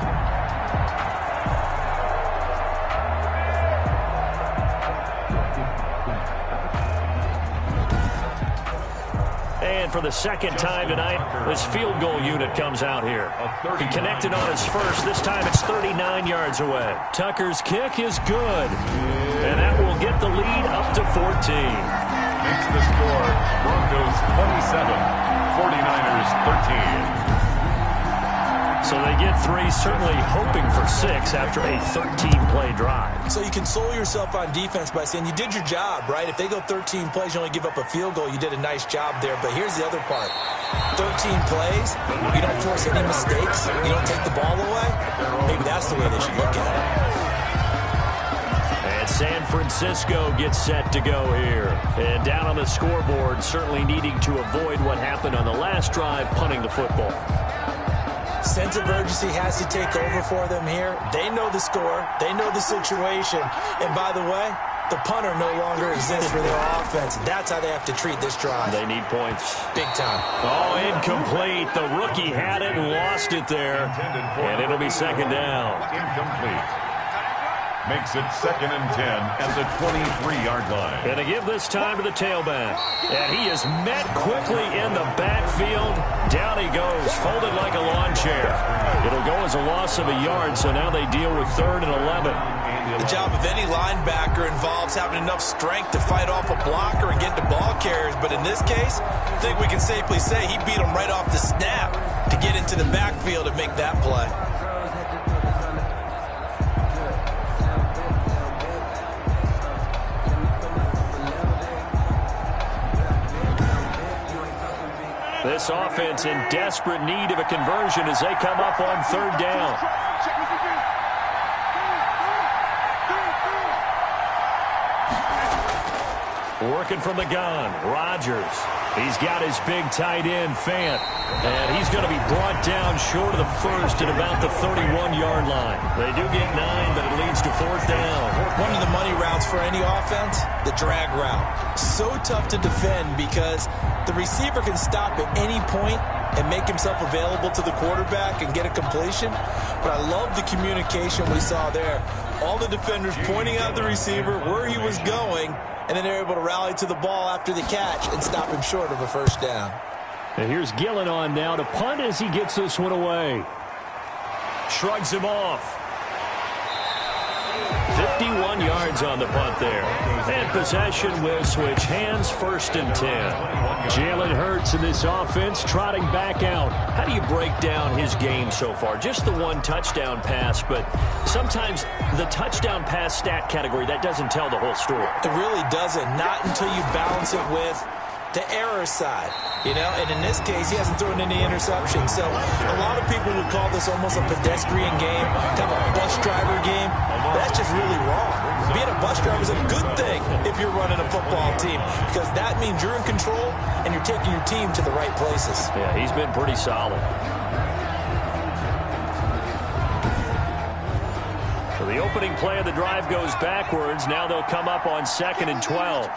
And for the second time tonight, this field goal unit comes out here. He connected on his first. This time it's 39 yards away. Tucker's kick is good. And that will get the lead up to 14. Makes the score Broncos 27, 49ers 13. So they get 3, certainly hoping for 6 after a 13-play drive. So you console yourself on defense by saying you did your job, right? If they go 13 plays, you only give up a field goal, you did a nice job there. But here's the other part. 13 plays, you don't force any mistakes, you don't take the ball away. Maybe that's the way they should look at it. And San Francisco gets set to go here. And down on the scoreboard, certainly needing to avoid what happened on the last drive, punting the football. Sense of urgency has to take over for them here. They know the score. They know the situation. And by the way, the punter no longer exists for their offense. That's how they have to treat this drive. They need points. Big time. Oh, incomplete. The rookie had it and lost it there. And it'll be second down. Incomplete. Makes it 2nd and 10 at the 23-yard line. And to give this time to the tailback. And he is met quickly in the backfield. Down he goes, folded like a lawn chair. It'll go as a loss of a yard, so now they deal with 3rd and 11. The job of any linebacker involves having enough strength to fight off a blocker and get to ball carriers. But in this case, I think we can safely say he beat him right off the snap to get into the backfield and make that play. This offense in desperate need of a conversion as they come up on 3rd down. Working from the gun, Rodgers. He's got his big tight end, Fant. And he's going to be brought down short of the first at about the 31-yard line. They do get 9, but it leads to 4th down. One of the money routes for any offense, the drag route. So tough to defend because the receiver can stop at any point and make himself available to the quarterback and get a completion. But I love the communication we saw there. All the defenders pointing out the receiver, where he was going, and then they're able to rally to the ball after the catch and stop him short of a first down. And here's Gillen on now to punt as he gets this one away. Shrugs him off. 51 yards on the punt there. And possession will switch hands, 1st and 10. Jalen Hurts in this offense trotting back out. How do you break down his game so far? Just the 1 touchdown pass, but sometimes the touchdown pass stat category, that doesn't tell the whole story. It really doesn't. Not until you balance it with the error side, you know, and in this case, he hasn't thrown any interceptions. So a lot of people would call this almost a pedestrian game, kind of a bus driver game. That's just really wrong. Being a bus driver is a good thing if you're running a football team because that means you're in control and you're taking your team to the right places. Yeah, he's been pretty solid. So the opening play of the drive goes backwards. Now they'll come up on 2nd and 12.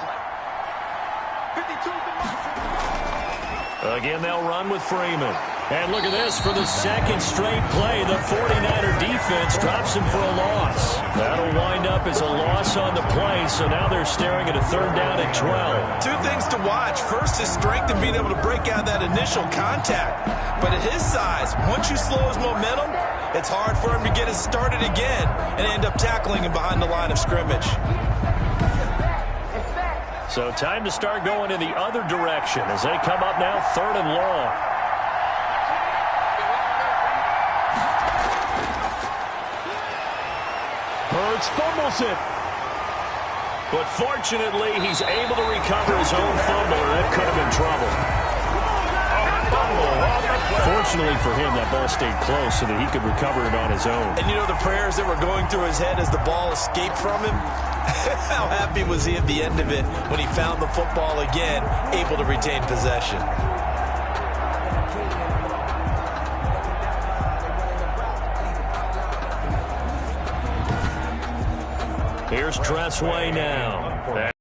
Again, they'll run with Freeman. And look at this. For the 2nd straight play, the 49er defense drops him for a loss. That'll wind up as a loss on the play, so now they're staring at a 3rd down and 12. 2 things to watch. First, his strength in being able to break out that initial contact. But at his size, once you slow his momentum, it's hard for him to get it started again and end up tackling him behind the line of scrimmage. So time to start going in the other direction as they come up now 3rd and long. Hurts fumbles it. But fortunately, he's able to recover his own fumble, or that could have been trouble. Fortunately for him, that ball stayed close so that he could recover it on his own. And you know the prayers that were going through his head as the ball escaped from him? How happy was he at the end of it when he found the football again, able to retain possession? Here's Tressway now. A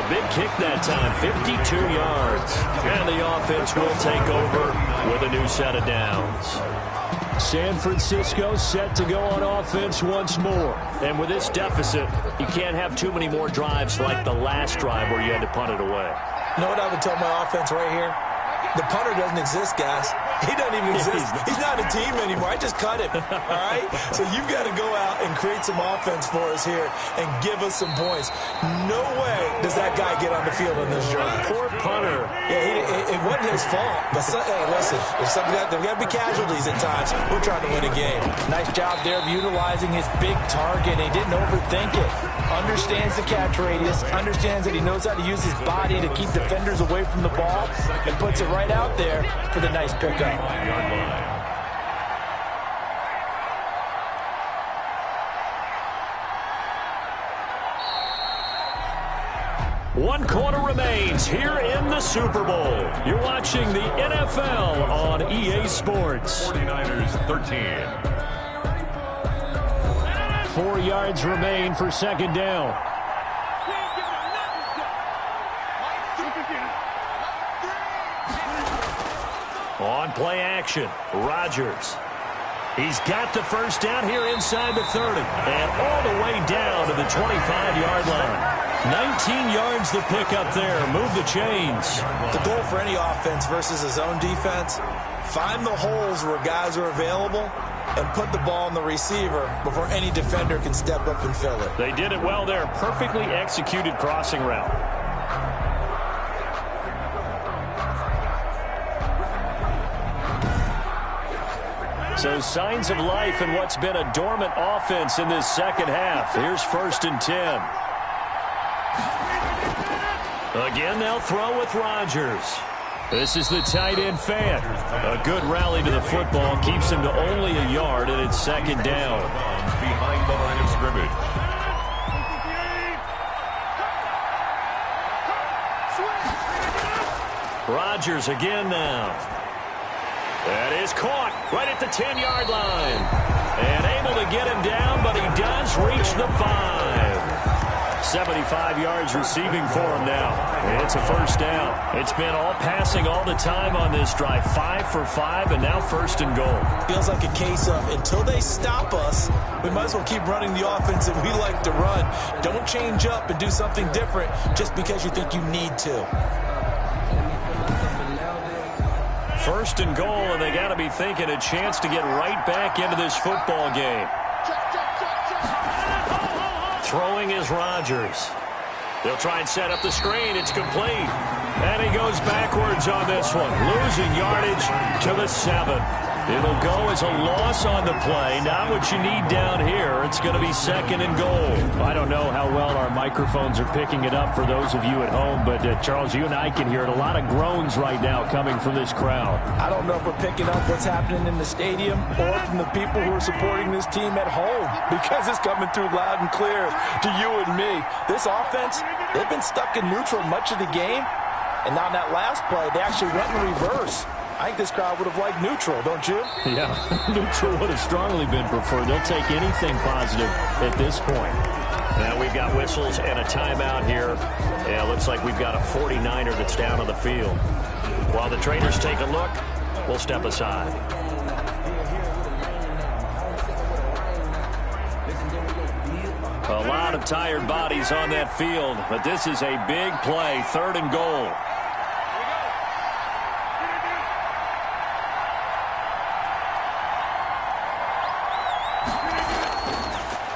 big kick that time, 52 yards. And the offense will take over with a new set of downs. San Francisco set to go on offense once more. And with this deficit, you can't have too many more drives like the last drive where you had to punt it away. You know what I would tell my offense right here? The punter doesn't exist, guys. He doesn't even exist. He's not a team anymore. I just cut him, all right? So you've got to go out and create some offense for us here and give us some points. No way does that guy get on the field on this drive. Poor punter. Yeah, it wasn't his fault. But, hey, listen, there's got to be casualties at times. We're trying to win a game. Nice job there of utilizing his big target. He didn't overthink it. Understands the catch radius, understands that he knows how to use his body to keep defenders away from the ball, and puts it right out there for the nice pickup. One quarter remains here in the Super Bowl. You're watching the NFL on EA Sports. 49ers 13. 4 yards remain for second down. On play action, Rodgers. He's got the first down here inside the 30. And all the way down to the 25-yard line. 19 yards to pick up there. Move the chains. The goal for any offense versus a zone defense, find the holes where guys are available and put the ball in the receiver before any defender can step up and fill it. They did it well there. Perfectly executed crossing route. So signs of life in what's been a dormant offense in this second half. Here's 1st and 10. Again, they'll throw with Rodgers. This is the tight end fan. A good rally to the football keeps him to only a yard, and it's second down. Behind the line of scrimmage. Rodgers again now. That is caught right at the 10-yard line. And able to get him down, but he does reach the 5. 75 yards receiving for him now. It's a first down. It's been all passing all the time on this drive. 5 for 5, and now 1st and goal. Feels like a case of until they stop us, we might as well keep running the offense that we like to run. Don't change up and do something different just because you think you need to. 1st and goal, and they got to be thinking a chance to get right back into this football game. Throwing is Rodgers. They'll try and set up the screen. It's complete. And he goes backwards on this one, losing yardage to the 7. It'll go as a loss on the play. Not what you need down here. It's going to be 2nd and goal. I don't know how well our microphones are picking it up for those of you at home, but Charles, you and I can hear it. A lot of groans right now coming from this crowd. I don't know if we're picking up what's happening in the stadium or from the people who are supporting this team at home, because it's coming through loud and clear to you and me. This offense, they've been stuck in neutral much of the game, and now in that last play, they actually went in reverse. I think this crowd would have liked neutral, don't you? Yeah, neutral would have strongly been preferred. They'll take anything positive at this point. Now we've got whistles and a timeout here. Yeah, looks like we've got a 49er that's down on the field. While the trainers take a look, we'll step aside. A lot of tired bodies on that field, but this is a big play, 3rd and goal.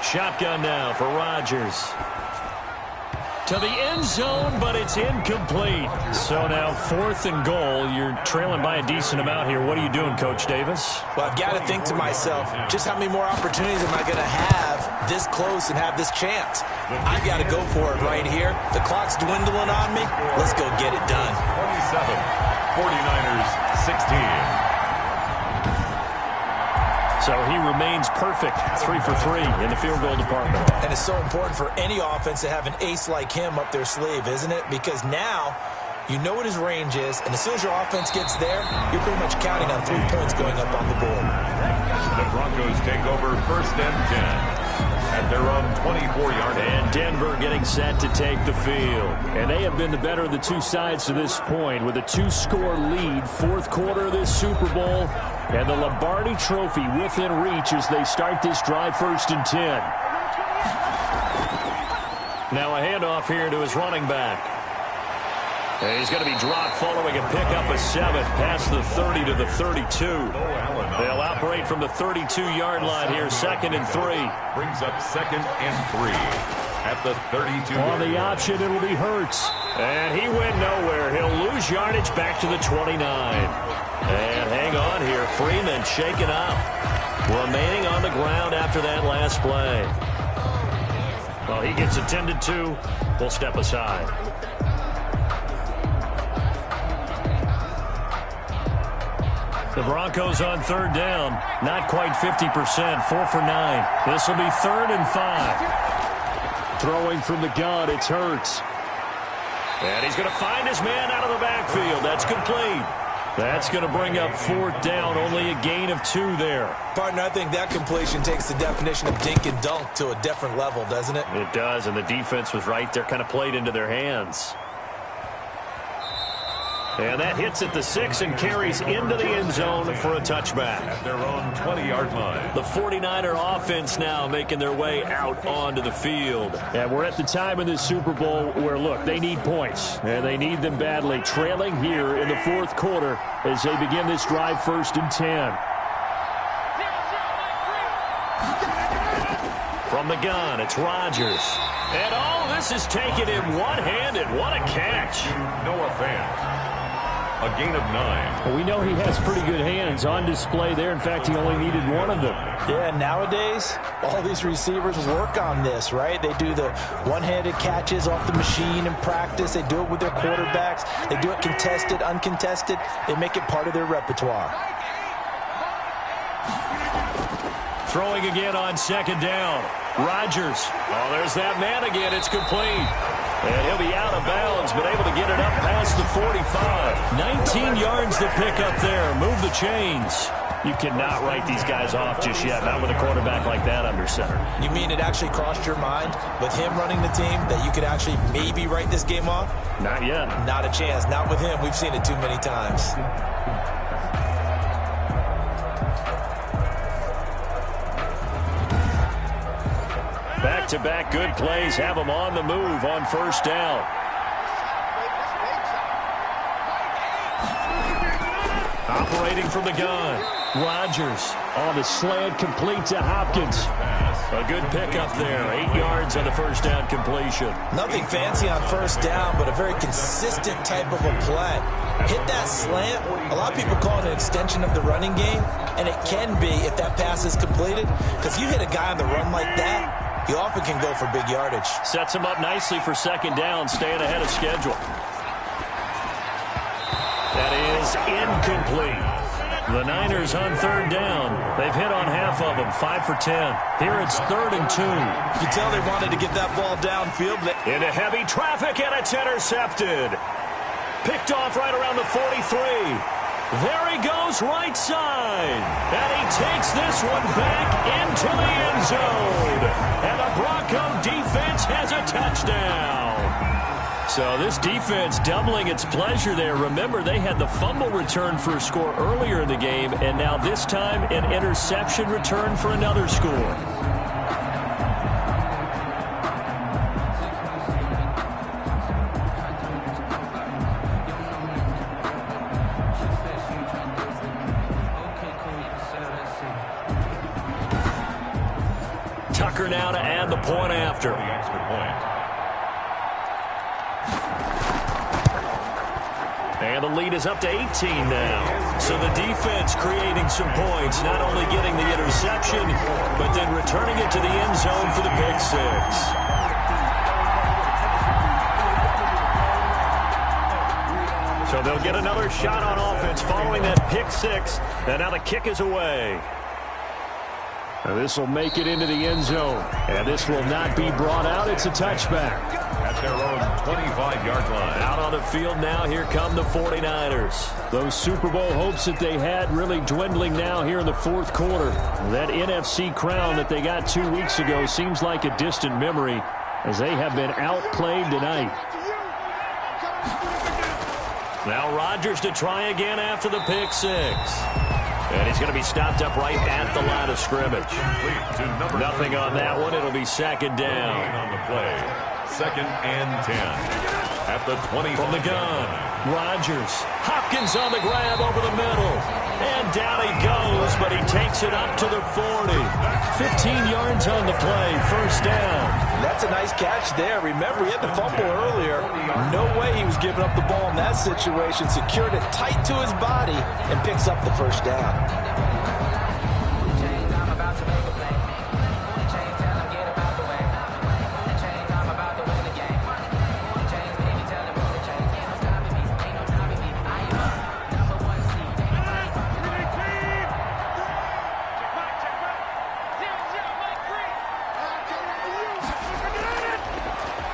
Shotgun now for Rodgers. To the end zone, but it's incomplete. So now 4th and goal. You're trailing by a decent amount here. What are you doing, Coach Davis? Well, I've got to think to myself, just how many more opportunities am I going to have this close and have this chance? I've got to go for it right here. The clock's dwindling on me. Let's go get it done. 27, 49ers 16. So he remains perfect, 3 for 3 in the field goal department. And it's so important for any offense to have an ace like him up their sleeve, isn't it? Because now You know what his range is, and as soon as your offense gets there, you're pretty much counting on 3 points going up on the board. The Broncos take over 1st and 10 at their own 24-yard line. And Denver getting set to take the field. And they have been the better of the two sides to this point with a 2-score lead, 4th quarter of this Super Bowl, and the Lombardi Trophy within reach as they start this drive 1st and 10. Now a handoff here to his running back. And he's going to be dropped following a pickup of 7 past the 30 to the 32. They'll operate from the 32-yard line here, 2nd and 3. Brings up 2nd and 3 at the 32. On the option, it'll be Hurts. And he went nowhere. He'll lose yardage back to the 29. And hang on here. Freeman shaken up. Remaining on the ground after that last play. Well, he gets attended to. We'll step aside. The Broncos on 3rd down. Not quite 50%. 4 for 9. This will be 3rd and 5. Throwing from the gun, it's Hurts. And he's going to find his man out of the backfield. That's complete. That's going to bring up 4th down. Only a gain of 2 there. Partner, I think that completion takes the definition of dink and dunk to a different level, doesn't it? It does, and the defense was right there, kind of played into their hands. And that hits at the 6 and carries into the end zone for a touchback. At their own 20-yard line. The 49er offense now making their way out onto the field. And we're at the time in this Super Bowl where, look, they need points. And they need them badly. Trailing here in the 4th quarter as they begin this drive 1st and 10. From the gun, it's Rodgers. And all this is taken in one-handed. What a catch. Noah Fant. A gain of 9. Well, we know he has pretty good hands on display there. In fact, he only needed 1 of them. Yeah, nowadays, all these receivers work on this, right? They do the one-handed catches off the machine in practice. They do it with their quarterbacks. They do it contested, uncontested. They make it part of their repertoire. Throwing again on 2nd down. Rodgers. Oh, there's that man again. It's complete. And he'll be out of bounds, but able to get it up past the 45. 19 yards to pick up there. Move the chains. You cannot write these guys off just yet, not with a quarterback like that under center. You mean it actually crossed your mind with him running the team that you could actually maybe write this game off? Not yet. Not a chance. Not with him. We've seen it too many times. Back-to-back good plays have them on the move on 1st down. Operating from the gun. Rodgers on the slant, complete to Hopkins. A good pickup there. 8 yards on the 1st down completion. Nothing fancy on 1st down, but a very consistent type of a play. Hit that slant. A lot of people call it an extension of the running game, and it can be if that pass is completed, because you hit a guy on the run like that, you often can go for big yardage. Sets him up nicely for 2nd down, staying ahead of schedule. That is incomplete. The Niners on 3rd down. They've hit on half of them, 5 for 10. Here it's 3rd and 2. You can tell they wanted to get that ball downfield. Into heavy traffic, and it's intercepted. Picked off right around the 43. There he goes, right side. And he takes this one back into the end zone. And the Bronco defense has a touchdown. So this defense doubling its pleasure there. Remember, they had the fumble return for a score earlier in the game, and now this time an interception return for another score. Tucker now to add the point after. The extra point. And the lead is up to 18 now. So the defense creating some points, not only getting the interception, but then returning it to the end zone for the pick 6. So they'll get another shot on offense following that pick 6. And now the kick is away. Now this will make it into the end zone. And this will not be brought out. It's a touchback. at their own 25-yard line. Out on the field now, here come the 49ers. Those Super Bowl hopes that they had really dwindling now here in the fourth quarter. That NFC crown that they got 2 weeks ago seems like a distant memory as they have been outplayed tonight. Now Rodgers to try again after the pick six. And he's going to be stopped up right at the line of scrimmage. Nothing on that one. It'll be second down. On the play, 2nd and 10. At the 20 from the gun. Rodgers. Hopkins on the grab over the middle. And down he goes, but he takes it up to the 40. 15 yards on the play. First down. That's a nice catch there. Remember, he had the fumble earlier. No way he was giving up the ball in that situation. Secured it tight to his body and picks up the first down.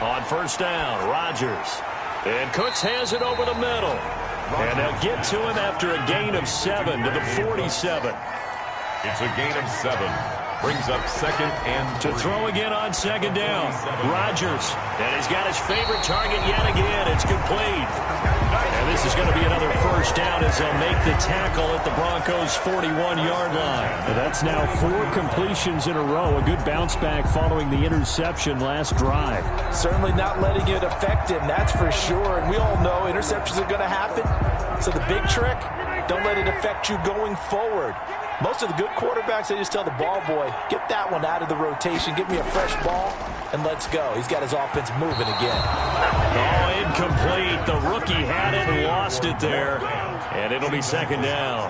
On first down, Rodgers. And Cooks has it over the middle. And they'll get to him after a gain of 7 to the 47. It's a gain of 7. Brings up 2nd and 3. To throw again on second down. Rodgers. And he's got his favorite target yet again. It's complete. And this is going to be another first down as they'll make the tackle at the Broncos' 41-yard line. That's now 4 completions in a row. A good bounce back following the interception last drive. Certainly not letting it affect him, that's for sure. And we all know interceptions are going to happen. So the big trick, don't let it affect you going forward. Most of the good quarterbacks, they just tell the ball boy, get that one out of the rotation, give me a fresh ball, and let's go. He's got his offense moving again. Oh, incomplete. The rookie had it and lost it there. And it'll be second down.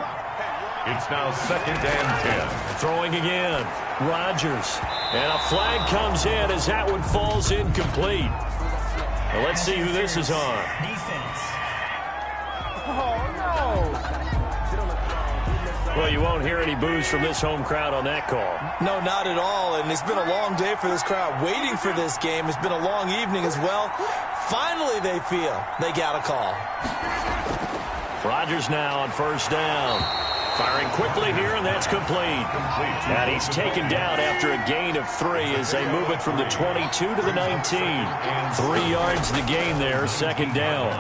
It's now 2nd and 10. Throwing again. Rodgers. And a flag comes in as that one falls incomplete. Well, let's see who this is on. Well, you won't hear any boos from this home crowd on that call. No, not at all. And it's been a long day for this crowd waiting for this game. It's been a long evening as well. Finally, they feel they got a call. Rodgers now on first down. Firing quickly here, and that's complete. And he's taken down after a gain of 3 as they move it from the 22 to the 19. 3 yards the gain there, second down.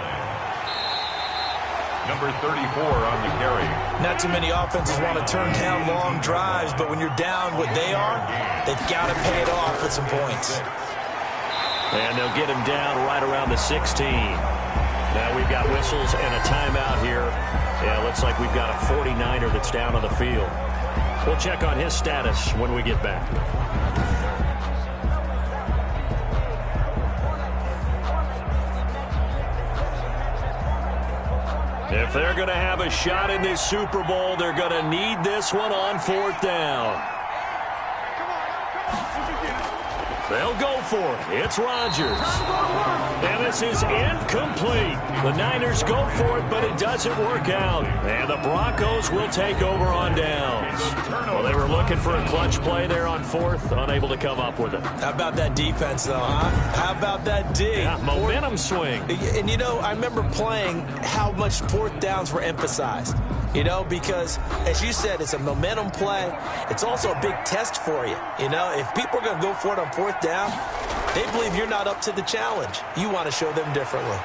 Number 34 on the carry. Not too many offenses want to turn down long drives, but when you're down what they are, they've got to pay it off with some points. And they'll get him down right around the 16. Now we've got whistles and a timeout here. Yeah, looks like we've got a 49er that's down on the field. We'll check on his status when we get back. If they're going to have a shot in this Super Bowl, they're going to need this one on fourth down. They'll go for it. It's Rodgers. And this is incomplete. The Niners go for it, but it doesn't work out. And the Broncos will take over on downs. Well, they were looking for a clutch play there on fourth, unable to come up with it. How about that defense, though, huh? How about that D? Yeah, momentum swing. And, you know, I remember playing how much fourth downs were emphasized. You know, because, as you said, it's a momentum play. It's also a big test for you. You know, if people are going to go for it on fourth down, they believe you're not up to the challenge. You want to show them differently.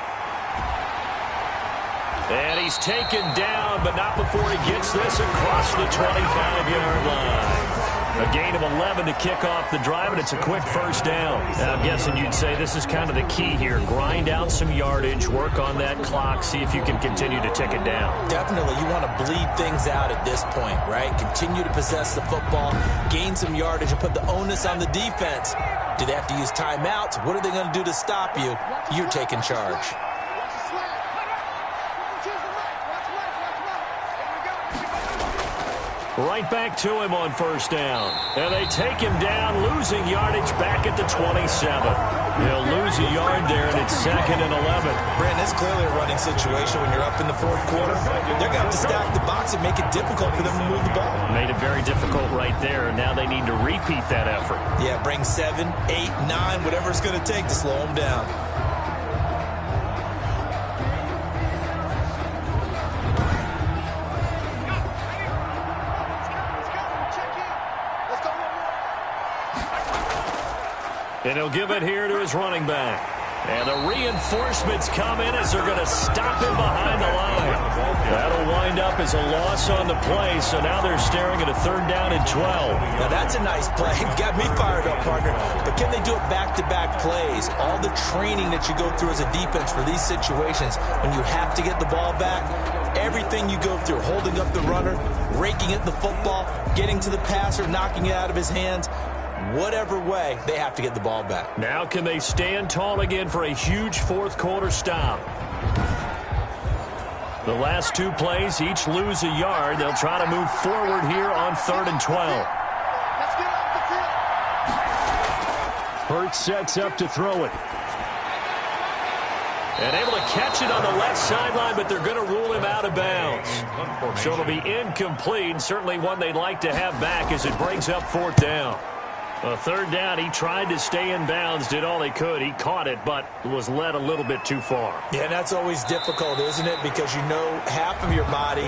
And he's taken down, but not before he gets this across the 25-yard line. A gain of 11 to kick off the drive, and it's a quick first down. I'm guessing you'd say this is kind of the key here. Grind out some yardage, work on that clock, see if you can continue to tick it down. Definitely. You want to bleed things out at this point, right? Continue to possess the football, gain some yardage, and put the onus on the defense. Do they have to use timeouts? What are they going to do to stop you? You're taking charge. Right back to him on first down. And they take him down, losing yardage back at the 27. He'll lose a yard there, and it's 2nd and 11. Brandon, it's clearly a running situation when you're up in the fourth quarter. They're going to have to stack the box and make it difficult for them to move the ball. Made it very difficult right there. Now they need to repeat that effort. Yeah, bring 7, 8, 9, whatever it's going to take to slow them down. And he'll give it here to his running back. And the reinforcements come in as they're going to stop him behind the line. That'll wind up as a loss on the play, so now they're staring at a 3rd down and 12. Now that's a nice play. Got me fired up, partner. But can they do it back-to-back plays? All the training that you go through as a defense for these situations, when you have to get the ball back, everything you go through, holding up the runner, raking at the football, getting to the passer, knocking it out of his hands, whatever way, they have to get the ball back. Now can they stand tall again for a huge fourth quarter stop? The last 2 plays each lose a yard. They'll try to move forward here on 3rd and 12. Hurts sets up to throw it. And able to catch it on the left sideline, but they're going to rule him out of bounds. So it'll be incomplete, certainly one they'd like to have back as it brings up 4th down. A 3rd down, he tried to stay in bounds, did all he could. He caught it, but was led a little bit too far. Yeah, and that's always difficult, isn't it? Because you know half of your body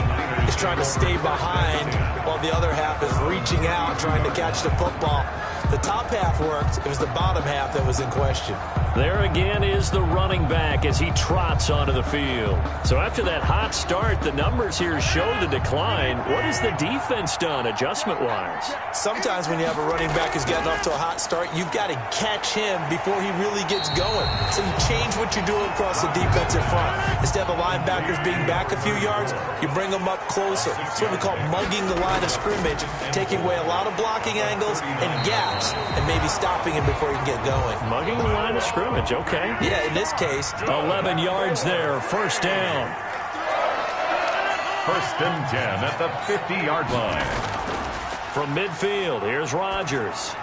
is trying to stay behind while the other half is reaching out, trying to catch the football. The top half worked. It was the bottom half that was in question. There again is the running back as he trots onto the field. So after that hot start, the numbers here show the decline. What has the defense done adjustment-wise? Sometimes when you have a running back who's gotten off to a hot start, you've got to catch him before he really gets going. So you change what you're doing across the defensive front. Instead of the linebackers being back a few yards, you bring them up closer. It's what we call mugging the line of scrimmage, taking away a lot of blocking angles and gaps, and maybe stopping him before he can get going. Mugging the line of scrimmage, okay. Yeah, in this case. 11 yards there, 1st down. 1st and 10 at the 50-yard line. From midfield, here's Rodgers.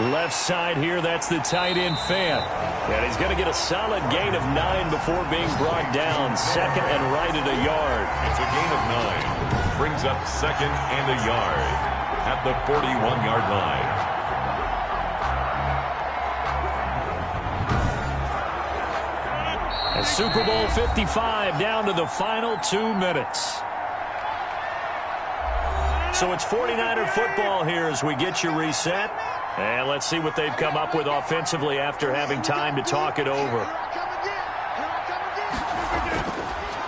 Left side here, that's the tight end Fant. And he's going to get a solid gain of 9 before being brought down. 2nd and right at a yard. It's a gain of 9. Brings up 2nd and a yard at the 41-yard line. And Super Bowl 55 down to the final 2 minutes. So it's 49er football here as we get you reset. And let's see what they've come up with offensively after having time to talk it over.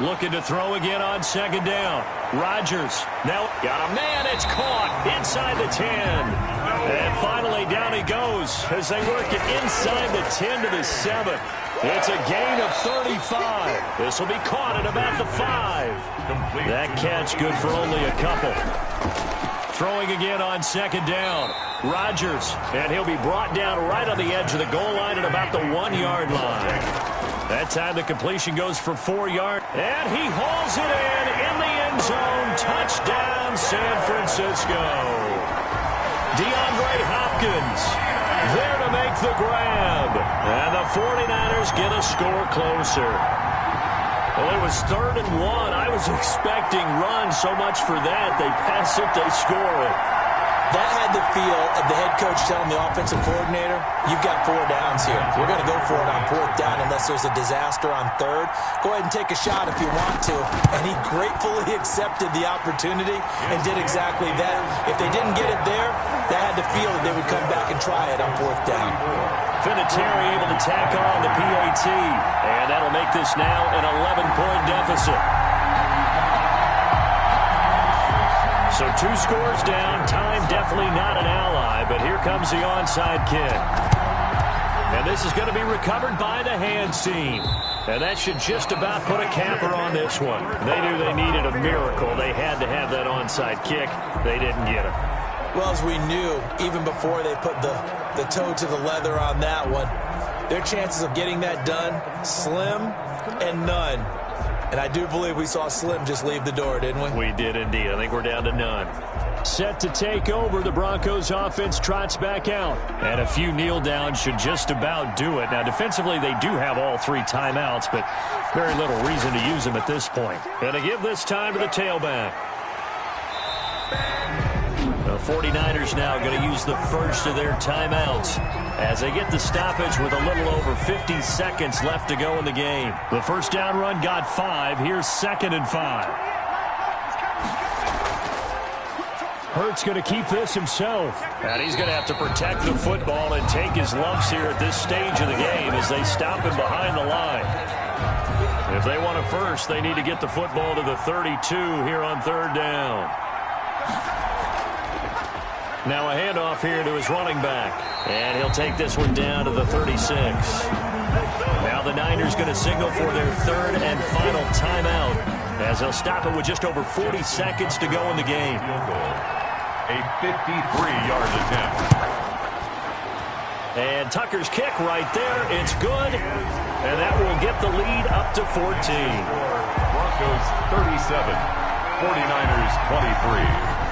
Looking to throw again on 2nd down. Rodgers now got a man. It's caught inside the 10. And finally down he goes as they work it inside the 10 to the 7. It's a gain of 35. This will be caught at about the 5. That catch good for only a couple. Throwing again on 2nd down. Rodgers, and he'll be brought down right on the edge of the goal line at about the 1-yard line. That time the completion goes for 4 yards. And he hauls it in the end zone. Touchdown, San Francisco. DeAndre Hopkins there to make the grab. And the 49ers get a score closer. Well, it was 3rd and 1. I was expecting run, so much for that. They pass it, they score it. That had the feel of the head coach telling the offensive coordinator, you've got 4 downs here. We're going to go for it on 4th down unless there's a disaster on 3rd. Go ahead and take a shot if you want to. And he gratefully accepted the opportunity and did exactly that. If they didn't get it there, that had the feel that they would come back and try it on 4th down. Vinatieri able to tack on the PAT. And that'll make this now an 11-point deficit. So 2 scores down. Time definitely not an ally, but here comes the onside kick. And this is going to be recovered by the hands team. And that should just about put a capper on this one. They knew they needed a miracle. They had to have that onside kick. They didn't get it. Well, as we knew, even before they put the toe to the leather on that one, their chances of getting that done, slim and none. And I do believe we saw Slim just leave the door, didn't we? We did indeed. I think we're down to none. Set to take over. The Broncos offense trots back out. And a few kneel downs should just about do it. Now, defensively, they do have all 3 timeouts, but very little reason to use them at this point. Going to give this time to the tailback. The 49ers now going to use the first of their timeouts as they get the stoppage with a little over 50 seconds left to go in the game. The first down run got 5. Here's 2nd and 5. Hurts going to keep this himself. And he's going to have to protect the football and take his lumps here at this stage of the game as they stop him behind the line. If they want a first, they need to get the football to the 32 here on 3rd down. Now a handoff here to his running back. And he'll take this one down to the 36. Now the Niners going to signal for their 3rd and final timeout as they'll stop it with just over 40 seconds to go in the game. A 53-yard attempt. And Tucker's kick right there. It's good. And that will get the lead up to 14. Broncos 37, 49ers 23.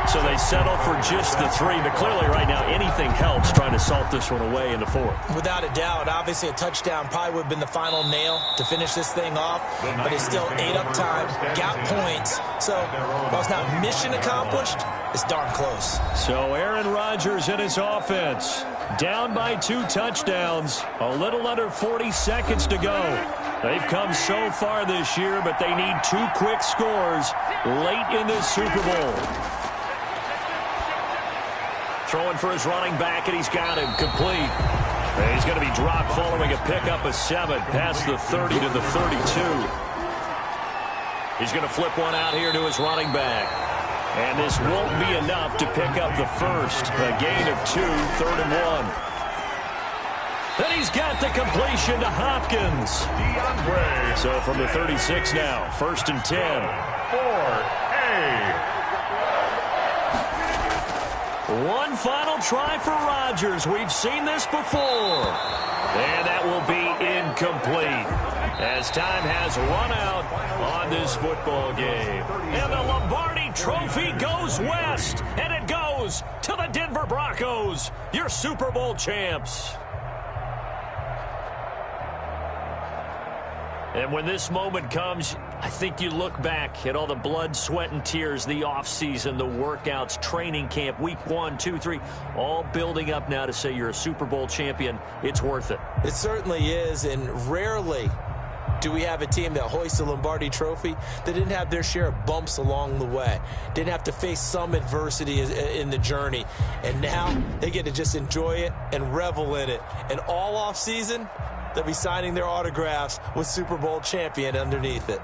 So they settle for just the 3, but clearly right now anything helps trying to salt this one away in the 4th. Without a doubt, obviously a touchdown probably would have been the final nail to finish this thing off, but it's still 8 up time, got points, so while it's not mission accomplished, it's darn close. So Aaron Rodgers and his offense down by 2 touchdowns, a little under 40 seconds to go. They've come so far this year, but they need 2 quick scores late in this Super Bowl. Throwing for his running back, and he's got him complete. And he's going to be dropped following a pickup of 7 past the 30 to the 32. He's going to flip one out here to his running back. And this won't be enough to pick up the first. A gain of 2, 3rd and 1. Then he's got the completion to Hopkins. So from the 36 now, 1st and 10. 4A. One final try for Rodgers. We've seen this before. And that will be incomplete as time has run out on this football game. And the Lombardi Trophy goes west. And it goes to the Denver Broncos, your Super Bowl champs. And when this moment comes, I think you look back at all the blood, sweat, and tears, the offseason, the workouts, training camp, week 1, 2, 3, all building up now to say you're a Super Bowl champion. It's worth it. It certainly is, and rarely do we have a team that hoists a Lombardi Trophy that didn't have their share of bumps along the way, didn't have to face some adversity in the journey, and now they get to just enjoy it and revel in it. And all offseason, they'll be signing their autographs with Super Bowl champion underneath it.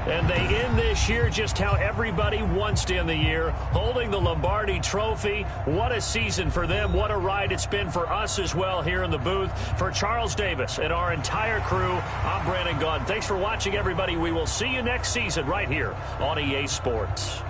And they end this year just how everybody wants to end the year, holding the Lombardi Trophy. What a season for them. What a ride it's been for us as well here in the booth. For Charles Davis and our entire crew, I'm Brandon Gaudin. Thanks for watching, everybody. We will see you next season right here on EA Sports.